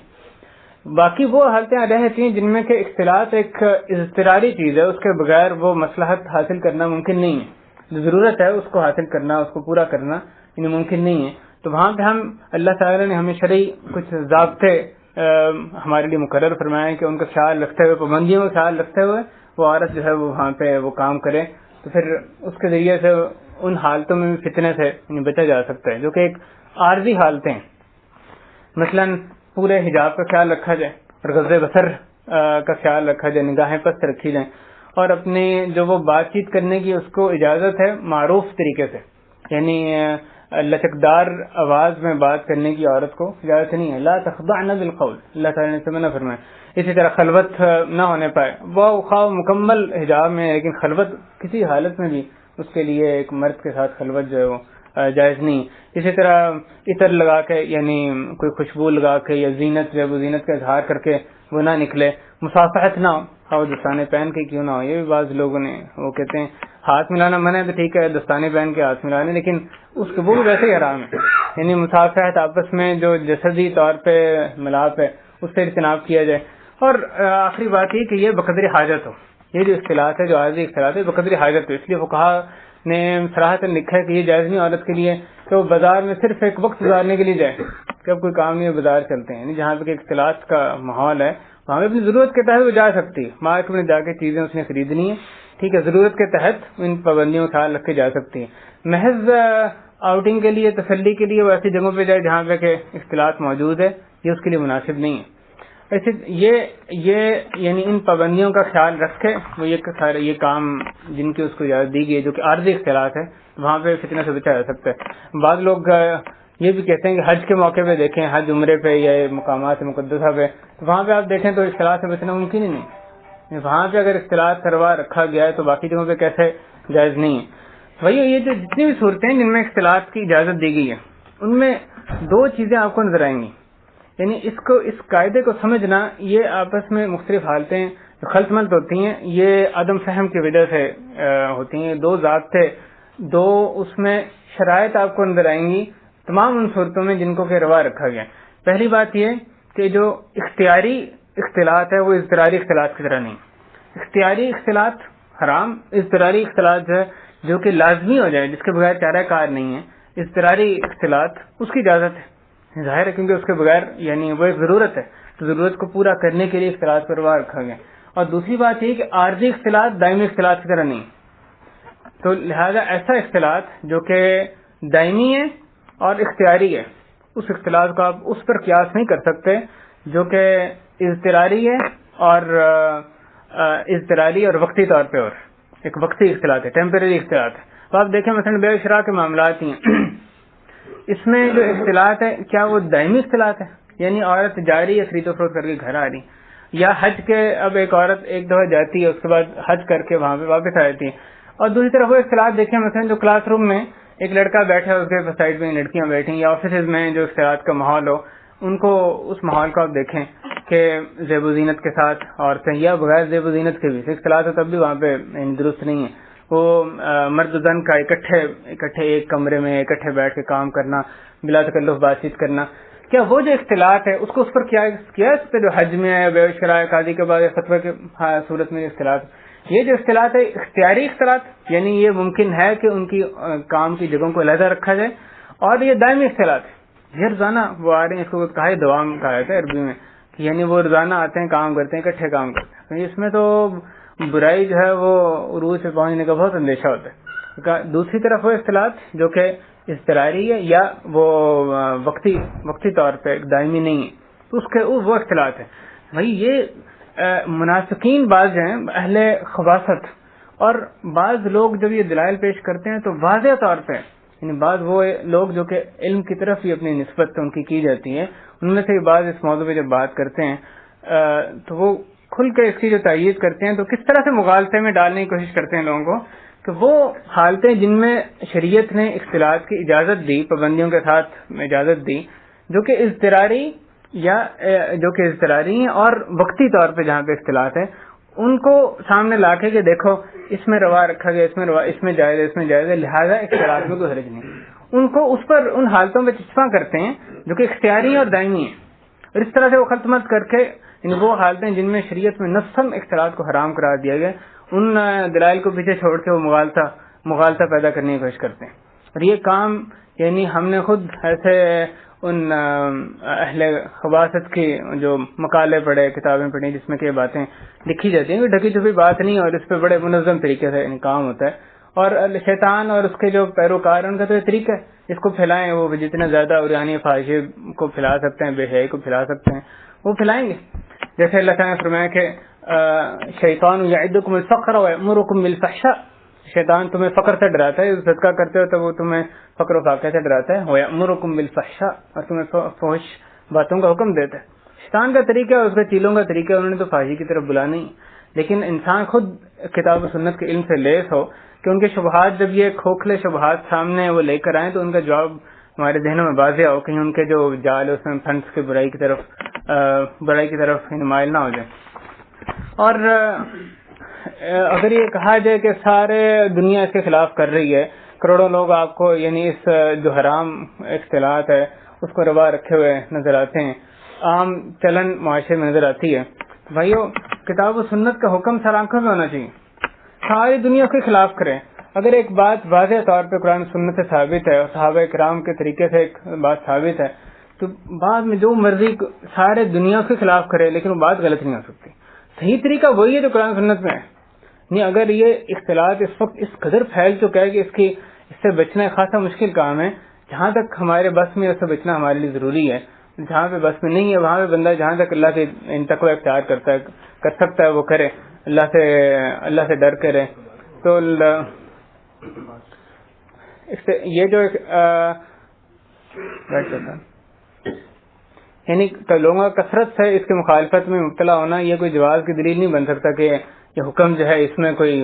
باقی وہ حالتیں رہتی ہیں جن میں کہ اختلاط ایک اضطراری چیز ہے, اس کے بغیر وہ مصلحت حاصل کرنا ممکن نہیں ہے, جو ضرورت ہے اس کو حاصل کرنا, اس کو پورا کرنا یعنی ممکن نہیں ہے. تو وہاں پہ ہم اللہ تعالیٰ نے ہمیں شرعی کچھ ضابطے ہمارے لیے مقرر فرمائے کہ ان کا خیال رکھتے ہوئے, پابندیوں کا خیال رکھتے ہوئے وہ عورت جو ہے وہ وہاں پہ وہ کام کرے, تو پھر اس کے ذریعے سے ان حالتوں میں بھی فتنے سے بچا جا سکتا ہے جو کہ ایک عارضی حالتیں ہیں. مثلا پورے حجاب کا خیال رکھا جائے اور غض بصر کا خیال رکھا جائے, نگاہیں پست رکھی جائیں, اور اپنے جو وہ بات چیت کرنے کی اس کو اجازت ہے معروف طریقے سے, یعنی لچکدار آواز میں بات کرنے کی عورت کو اجازت نہیں ہے. لا تخضعن بالقول, اللہ تعالیٰ نے منع فرمایا. اسی طرح خلوت نہ ہونے پائے, وہ خواہ مکمل حجاب میں لیکن خلوت کسی حالت میں بھی اس کے لیے ایک مرد کے ساتھ خلوت جو ہے وہ جائز نہیں. اسی طرح عطر لگا کے یعنی کوئی خوشبو لگا کے یا زینت جو ہے وہ زینت کا اظہار کر کے وہ نہ نکلے. مصافحت نہ ہو, خواہ دستانے پہن کے کیوں نہ ہو. یہ بھی بعض لوگوں نے وہ کہتے ہیں ہاتھ ملانا منع ہے تو ٹھیک ہے دستانے پہن کے ہاتھ ملانے, لیکن اس کے وہ بھی ویسے ہی حرام ہے. یعنی مصافحت آپس میں جو جسدی طور پہ ملاپ ہے اس سے اجتناب کیا جائے. اور آخری بات یہ کہ یہ بقدر حاجت ہو, یہ جو اختلاط ہے جو عارضی اختلاط ہے بقدر حاجت ہو. اس لیے وہ کہا نے صراحتاً لکھا ہے کہ یہ جائز نہیں عورت کے لیے کہ وہ بازار میں صرف ایک وقت گزارنے کے لیے جائے کہ اب کوئی کام نہیں ہے بازار چلتے ہیں، یعنی جہاں پہ اختلاط کا ماحول ہے وہاں پہ اپنی ضرورت کے تحت وہ جا سکتی ہے، مارکیٹ میں جا کے چیزیں اس نے خریدنی ہے، ٹھیک ہے، ضرورت کے تحت ان پابندیوں کا خیال رکھ کے جا سکتی ہے۔ محض آؤٹنگ کے لیے تسلی کے لیے وہ ایسی جگہوں پہ جائے جہاں پہ کہ اختلاط موجود ہے، یہ اس کے لیے مناسب نہیں ہے۔ ایسے یہ یعنی ان پابندیوں کا خیال رکھ کے وہ یہ کام جن کی اس کو اجازت دی گئی ہے جو کہ عارضی اختلاط ہے وہاں پہ فتنہ سے بچا جا سکتا ہے۔ بعض لوگ یہ بھی کہتے ہیں کہ حج کے موقع پہ دیکھیں، حج عمرے پہ یا مقامات مقدسہ پہ، وہاں پہ آپ دیکھیں تو اختلاط سے بچنا ممکن ہی نہیں، وہاں پہ اگر اختلاط کروا رکھا گیا ہے تو باقی جگہوں پہ کیسے جائز نہیں ہے۔ وہی یہ جو جتنی بھی صورتیں جن میں اختلاط کی اجازت دی گئی ہے ان میں دو چیزیں آپ کو نظر آئیں گی، یعنی اس قاعدے کو سمجھنا، یہ آپس میں مختلف حالتیں خلط ملط ہوتی ہیں، یہ عدم فہم کی وجہ سے ہوتی ہیں۔ دو ضابطے، دو اس میں شرائط آپ کو نظر آئیں گی تمام ان صورتوں میں جن کو کہ روا رکھا گیا۔ پہلی بات یہ کہ جو اختیاری اختلاط ہے وہ اضطراری اختلاط کی طرح نہیں۔ اختیاری اختلاط حرام، اضطراری اختلاط جو ہے جو کہ لازمی ہو جائے، جس کے بغیر چارہ کار نہیں ہے، اضطراری اختلاط اس کی اجازت ہے، ظاہر ہے کیونکہ اس کے بغیر یعنی وہ ایک ضرورت ہے، تو ضرورت کو پورا کرنے کے لیے اختلاط پر روا رکھا گیا۔ اور دوسری بات یہ کہ عارضی اختلاط دائمی اختلاط کی طرح نہیں، تو لہذا ایسا اختلاط جو کہ دائمی ہے اور اختیاری ہے، اس اختلاط کو آپ اس پر قیاس نہیں کر سکتے جو کہ اضطراری ہے اور اضطراری اور وقتی طور پہ، اور ایک وقتی اختلاط ہے، ٹیمپریری اختلاط ہے۔ تو آپ دیکھیں مثلا بے شراء کے معاملات ہی ہیں، اس میں جو اختلاط ہے کیا وہ دائمی اختلاط ہے، یعنی عورت جا رہی ہے خرید و فروخت کر کے گھر آ رہی، یا حج کے اب ایک عورت ایک دفعہ جاتی ہے اس کے بعد حج کر کے وہاں پہ واپس آ جاتی ہے، اور دوسری طرف وہ اختلاط دیکھیں مثلا جو کلاس روم میں ایک لڑکا بیٹھا ہے اس کے سائڈ میں لڑکیاں بیٹھی، یا آفیسز میں جو اختلاط کا ماحول ہو ان کو، اس ماحول کو آپ دیکھیں کہ زیب و زینت کے ساتھ عورتیں یا بغیر زیب و زینت کے بھی اختلاط ہے، تب بھی وہاں پہ درست نہیں ہے۔ وہ مرد و زن کا اکٹھے ایک کمرے میں اکٹھے بیٹھ کے کام کرنا، بلا تکلف بات چیت کرنا، کیا وہ جو اختلاط ہے اس کو اس پر کیا اس پہ جو حج میں ہے، بے شرائع قاضی کے بعد فتوی کے صورت میں اختلاط، یہ جو اختلاط ہے اختیاری اختلاط، یعنی یہ ممکن ہے کہ ان کی کام کی جگہوں کو علیحدہ رکھا جائے، اور یہ دائمی اختلاط ہے، یہ روزانہ وہ آ رہے ہیں، اس کو کہا ہے دوام کہا جاتا ہے عربی میں، کہ یعنی وہ روزانہ آتے ہیں کام کرتے ہیں اکٹھے کام کرتے ہیں، اس میں تو برائی جو ہے وہ عروج پہ پہنچنے کا بہت اندیشہ ہوتا ہے۔ دوسری طرف وہ اختلاط جو کہ اضطراری ہے یا وہ وقتی طور پہ دائمی نہیں ہے، تو اس کے وہ اختلاط ہے۔ بھائی یہ منافقین بعض ہیں اہل خباثت، اور بعض لوگ جب یہ دلائل پیش کرتے ہیں تو واضح طور پہ، یعنی بعض وہ لوگ جو کہ علم کی طرف ہی اپنی نسبت ان کی جاتی ہے، ان میں سے بعض اس موضوع پہ جب بات کرتے ہیں تو وہ کھل کے اس کی جو تائید کرتے ہیں تو کس طرح سے مغالطے میں ڈالنے کی کوشش کرتے ہیں لوگوں کو، کہ وہ حالتیں جن میں شریعت نے اختلاط کی اجازت دی، پابندیوں کے ساتھ اجازت دی، جو کہ اضطراری ہیں اور وقتی طور پہ جہاں پہ اختلاط ہے، ان کو سامنے لا کے کہ دیکھو اس میں روا رکھا گیا، اس میں جائز ہے، لہذا اختلاط میں کوئی حرج نہیں، ان کو اس پر ان حالتوں میں چسپاں کرتے ہیں جو کہ اختیاری اور دائمی ہیں، اور اس طرح سے وہ خلط ملط کر کے ان وہ حالتیں جن میں شریعت میں نصاً اختلاط کو حرام قرار دیا گیا، ان دلائل کو پیچھے چھوڑ کے وہ مغالطہ پیدا کرنے کی کوشش کرتے ہیں۔ اور یہ کام یعنی ہم نے خود ایسے ان اہل خباثت کی جو مقالے پڑھے، کتابیں پڑھی جس میں کہ باتیں لکھی جاتی ہیں، ڈھکی چھپی بات نہیں، اور اس پہ بڑے منظم طریقے سے کام ہوتا ہے، اور شیطان اور اس کے جو پیروکار ان کا تو یہ طریقہ ہے، اس کو پھیلائیں، وہ جتنا زیادہ عریانی فحاشی کو پھیلا سکتے ہیں، بے حیائی کو پھیلا سکتے ہیں، وہ پھیلائیں گے۔ جیسے اللہ تعالیٰ نے فرمایا کہ شیطان یعدکم الفقر ویأمرکم بالفحشاء، شیطان تمہیں فقر سے ڈراتا ہے، صدقہ کرتے ہو تو وہ تمہیں فقر و فاقہ سے ڈراتا ہے، ویأمرکم بالفحشاء، اور تمہیں فحش باتوں کا حکم دیتا ہے۔ شیطان کا طریقہ اور اس کے چیلوں کا طریقہ، انہوں نے تو فحاشی کی طرف بلانا ہی، لیکن انسان خود کتاب و سنت کے علم سے لیس ہو کہ ان کے شبہات، جب یہ کھوکھلے شبہات سامنے وہ لے کر آئیں تو ان کا جواب ہمارے ذہنوں میں واضح ہو، کہیں ان کے جو جال اس میں پھنس کے برائی کی طرف مائل نہ ہو جائے۔ اور اگر یہ کہا جائے کہ سارے دنیا اس کے خلاف کر رہی ہے، کروڑوں لوگ آپ کو یعنی اس جو حرام اختلاط ہے اس کو روا رکھے ہوئے نظر آتے ہیں، عام چلن معاشرے میں نظر آتی ہے، بھائیو کتاب و سنت کا حکم سر آنکھوں میں ہونا چاہیے، ساری دنیا کے خلاف کریں۔ اگر ایک بات واضح طور پہ قرآن سنت سے ثابت ہے اور صحابہ کرام کے طریقے سے ایک بات ثابت ہے تو بعد میں جو مرضی سارے دنیا کے خلاف کرے لیکن وہ بات غلط نہیں ہو سکتی. صحیح طریقہ وہی ہے جو قرآن سنت میں ہے. نہیں اگر یہ اختلاط اس وقت اس قدر پھیل چکا ہے کہ اس سے بچنا ایک خاصا مشکل کام ہے. جہاں تک ہمارے بس میں اس سے بچنا ہمارے لیے ضروری ہے. جہاں پہ بس میں نہیں ہے وہاں پہ بندہ جہاں تک اللہ کے تقوی اختیار کر سکتا ہے وہ کرے, اللہ سے ڈر کرے. تو یہ جو یعنی لوگوں کا کثرت سے اس کی مخالفت میں مبتلا ہونا یہ کوئی جواز کی دلیل نہیں بن سکتا کہ یہ حکم جو ہے اس میں کوئی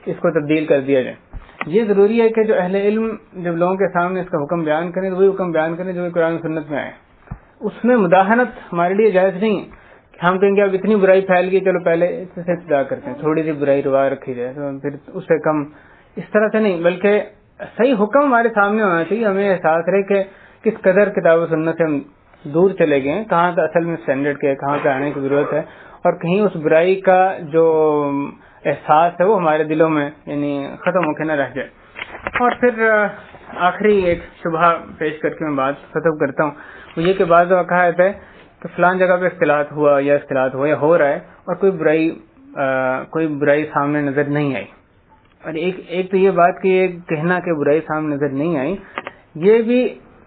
اس کو تبدیل کر دیا جائے. یہ ضروری ہے کہ جو اہل علم جب لوگوں کے سامنے اس کا حکم بیان کریں تو وہی حکم بیان کریں جو قرآن سنت میں آئے. اس میں مداہنت ہمارے لیے جائز نہیں ہے. ہم کہیں گے اب اتنی برائی پھیل گئی چلو پہلے اس سے ابتدا کرتے ہیں, تھوڑی سی برائی روا رکھی جائے تو پھر اس سے کم, اس طرح سے نہیں بلکہ صحیح حکم ہمارے سامنے ہونا چاہیے. ہمیں احساس رہے کہ کس قدر کتاب و سنت سے ہم دور چلے گئے ہیں, کہاں پہ اصل میں اسٹینڈرڈ کے کہاں پہ آنے کی ضرورت ہے, اور کہیں اس برائی کا جو احساس ہے وہ ہمارے دلوں میں یعنی ختم ہو کے نہ رہ جائے. اور پھر آخری ایک شبہ پیش کر کے میں بات ختم کرتا ہوں, وہ یہ کہ بعض اوقات ہے کہ فلان جگہ پہ اختلاط ہوا یا ہو رہا ہے اور کوئی برائی سامنے نظر نہیں آئی. اور ایک تو یہ بات کہ یہ کہنا کہ برائی سامنے نظر نہیں آئی یہ بھی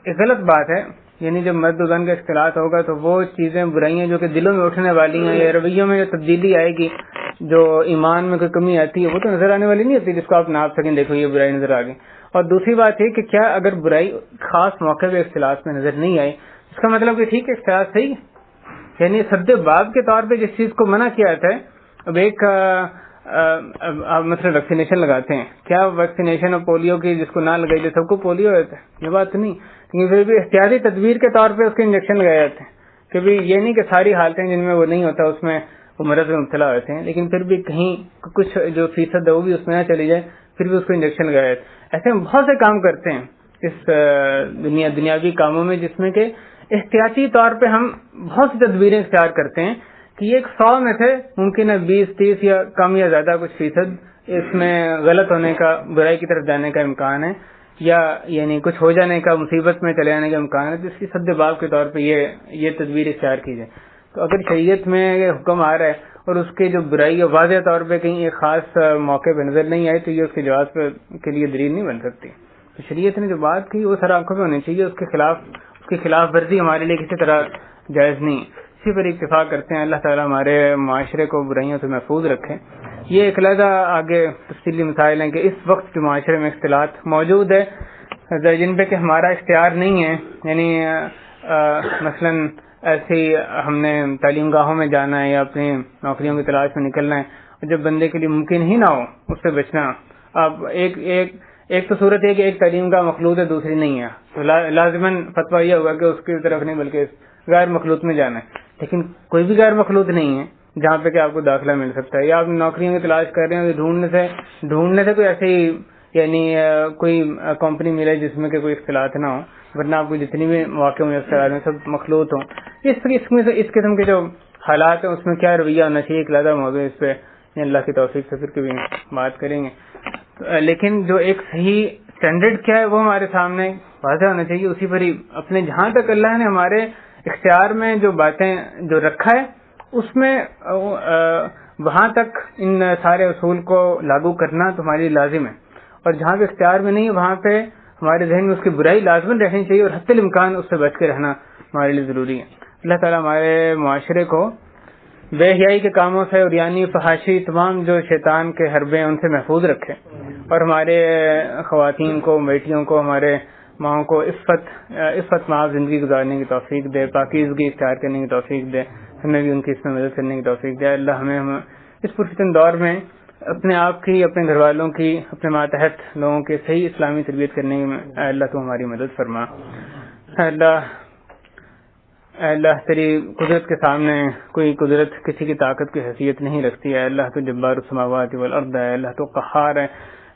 ایک غلط بات ہے. یعنی جب مرد و زن کا اختلاط ہوگا تو وہ چیزیں برائیاں جو کہ دلوں میں اٹھنے والی ہیں یا رویوں میں جو تبدیلی آئے گی, جو ایمان میں کوئی کمی آتی ہے وہ تو نظر آنے والی نہیں ہوتی جس کو آپ ناپ سکیں دیکھو یہ برائی نظر آ گئی. اور دوسری بات ہے کہ کیا اگر برائی خاص موقع پہ اختلاط میں نظر نہیں آئی اس کا مطلب کہ ٹھیک ہے اختلاط صحیح ہے. یعنی سد باب کے طور پہ جس چیز کو منع کیا جاتا ہے, اب ایک مطلب ویکسینیشن لگاتے ہیں, کیا ویکسینیشن اور پولیو کی جس کو نہ لگائی جائے سب کو پولیو ہوتا ہے؟ یہ بات تو نہیں, لیکن پھر بھی احتیاطی تدبیر کے طور پہ اس کے انجیکشن لگائے جاتے ہیں کہ بھی یہ نہیں کہ ساری حالتیں جن میں وہ نہیں ہوتا اس میں وہ مرض میں مبتلا ہوتے ہیں, لیکن پھر بھی کہیں کچھ جو فیصد ہے وہ بھی اس میں نہ چلی جائے پھر بھی اس کو انجیکشن لگایا جاتا ہے. ایسے ہم بہت سے کام کرتے ہیں اس دنیاوی کاموں میں جس میں کہ احتیاطی طور پہ ہم بہت سی تدبیریں اختیار کرتے ہیں کہ یہ 100 میں سے ممکن ہے 20-30 یا کم یا زیادہ کچھ فیصد اس میں غلط ہونے کا, برائی کی طرف جانے کا امکان ہے, یا یعنی کچھ ہو جانے کا, مصیبت میں چلے جانے کا امکان ہے, تو اس کی سد باب کے طور پہ یہ تدبیر اختیار کی جائے. تو اگر شریعت میں یہ حکم آ رہا ہے اور اس کے جو برائی واضح طور پہ کہیں ایک خاص موقع پہ نظر نہیں آئے تو یہ اس کے جواز کے لیے دلیل نہیں بن سکتی. تو شریعت نے جو بات کی وہ سر آنکھوں پہ ہونی چاہیے, اس کی خلاف ورزی ہمارے لیے کسی طرح جائز نہیں. اسی پر اتفاق کرتے ہیں. اللہ تعالیٰ ہمارے معاشرے کو برائیوں سے محفوظ رکھے. یہ ایک علیحدہ آگے تفصیلی مسائل ہیں کہ اس وقت جو معاشرے میں اختلاط موجود ہے جن پہ کہ ہمارا اختیار نہیں ہے, یعنی مثلاً ایسے ہم نے تعلیم گاہوں میں جانا ہے یا اپنی نوکریوں کی تلاش میں نکلنا ہے, اور جب بندے کے لیے ممکن ہی نہ ہو اس سے بچنا. اب ایک تو صورت ہے کہ ایک تعلیم گاہ مخلوط ہے دوسری نہیں ہے, تو لازماً فتویٰ یہ ہوگا کہ اس کی طرف نہیں بلکہ غیر مخلوط میں جانا ہے. لیکن کوئی بھی غیر مخلوط نہیں ہے جہاں پہ کہ آپ کو داخلہ مل سکتا ہے, یا آپ نوکریوں کی تلاش کر رہے ہیں ڈھونڈنے سے کوئی ایسی یعنی کوئی کمپنی ملے جس میں کہ کوئی اختلاط نہ ہو, ورنہ آپ کو جتنی بھی مواقع میں اختلاط ہیں سب مخلوط ہوں. اس قسم کے جو حالات ہیں اس میں کیا رویہ ہونا چاہیے, ایک علیحدہ موضوع اس پہ اللہ کی توفیق سے پھر کبھی بات کریں گے. لیکن جو ایک صحیح اسٹینڈرڈ کیا ہے وہ ہمارے سامنے واضح ہونا چاہیے. اسی پر ہی اپنے جہاں تک اللہ نے ہمارے اختیار میں جو باتیں جو رکھا ہے اس میں وہاں تک ان سارے اصول کو لاگو کرنا تو ہمارے لیے لازم ہے, اور جہاں پہ اختیار میں نہیں ہے وہاں پہ ہمارے ذہن میں اس کی برائی لازماً رہنی چاہیے, اور حتی الامکان اس سے بچ کے رہنا ہمارے لیے ضروری ہے. اللہ تعالیٰ ہمارے معاشرے کو بے حیائی کے کاموں سے اور یعنی فحاشی تمام جو شیطان کے حربے ہیں ان سے محفوظ رکھے, اور ہمارے خواتین کو, بیٹیوں کو, ہمارے ماؤں کو عفت معاف زندگی گزارنے کی توفیق دے, پاکیزگی اختیار کرنے کی توفیق دے, ہمیں بھی ان کی اس میں مدد کرنے کی توفیق دے. اللہ ہمیں اس پرفتن دور میں اپنے آپ کی, اپنے گھر والوں کی, اپنے ماتحت لوگوں کے صحیح اسلامی تربیت کرنے میں اللہ تو ہماری مدد فرما. اللہ تیری قدرت کے سامنے کوئی قدرت کسی کی طاقت کی حیثیت نہیں رکھتی ہے. اللہ تو جبار السماوات والارض ہے, اللہ تو قہار ہے.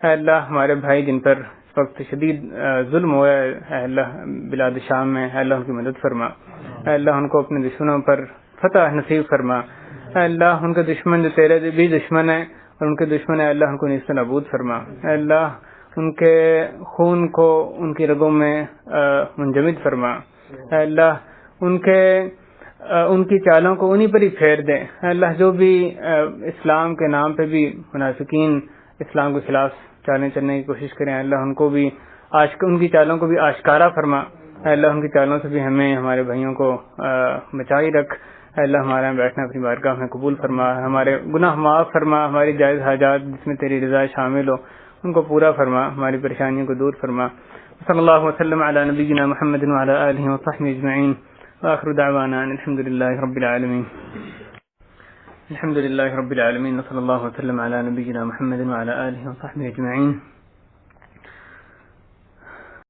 اللہ ہمارے بھائی جن پر اس وقت شدید ظلم ہوا ہے اللہ بلاد شام میں, اللہ ان کی مدد فرما. اللہ ان کو اپنے دشمنوں پر فتح نصیب فرما. اللہ ان کے دشمن جو تیرے بھی دشمن ہیں اور ان کے دشمن ہیں اللہ ان کو نیست نابود فرما. اللہ ان کے خون کو ان کی رگوں میں منجمد فرما. اے اللہ ان کی چالوں کو انہی پر ہی پھیر دے. اے اللہ جو بھی اسلام کے نام پہ بھی منافقین اسلام کے خلاف چالیں چلنے کی کوشش کریں، اللہ ان کو بھی ان کی چالوں کو بھی آشکارا فرما. اے اللہ ان کی چالوں سے بھی ہمیں ہمارے بھائیوں کو بچائی رکھ. اے اللہ ہمارا بیٹھنا اپنی بارگاہ میں قبول فرما، ہمارے گناہ معاف فرما، ہماری جائز حاجات جس میں تیری رضا شامل ہو ان کو پورا فرما، ہماری پریشانیوں کو دور فرما. صلی اللہ وسلم علی نبینا محمد وعلی آلہ وصحبہ اجمعین. وآخر دعوانا الحمد للہ رب العالمین. الحمد للہ رب العالمین. صلی اللہ وسلم علی نبینا محمد وعلی آلہ وصحبہ اجمعین.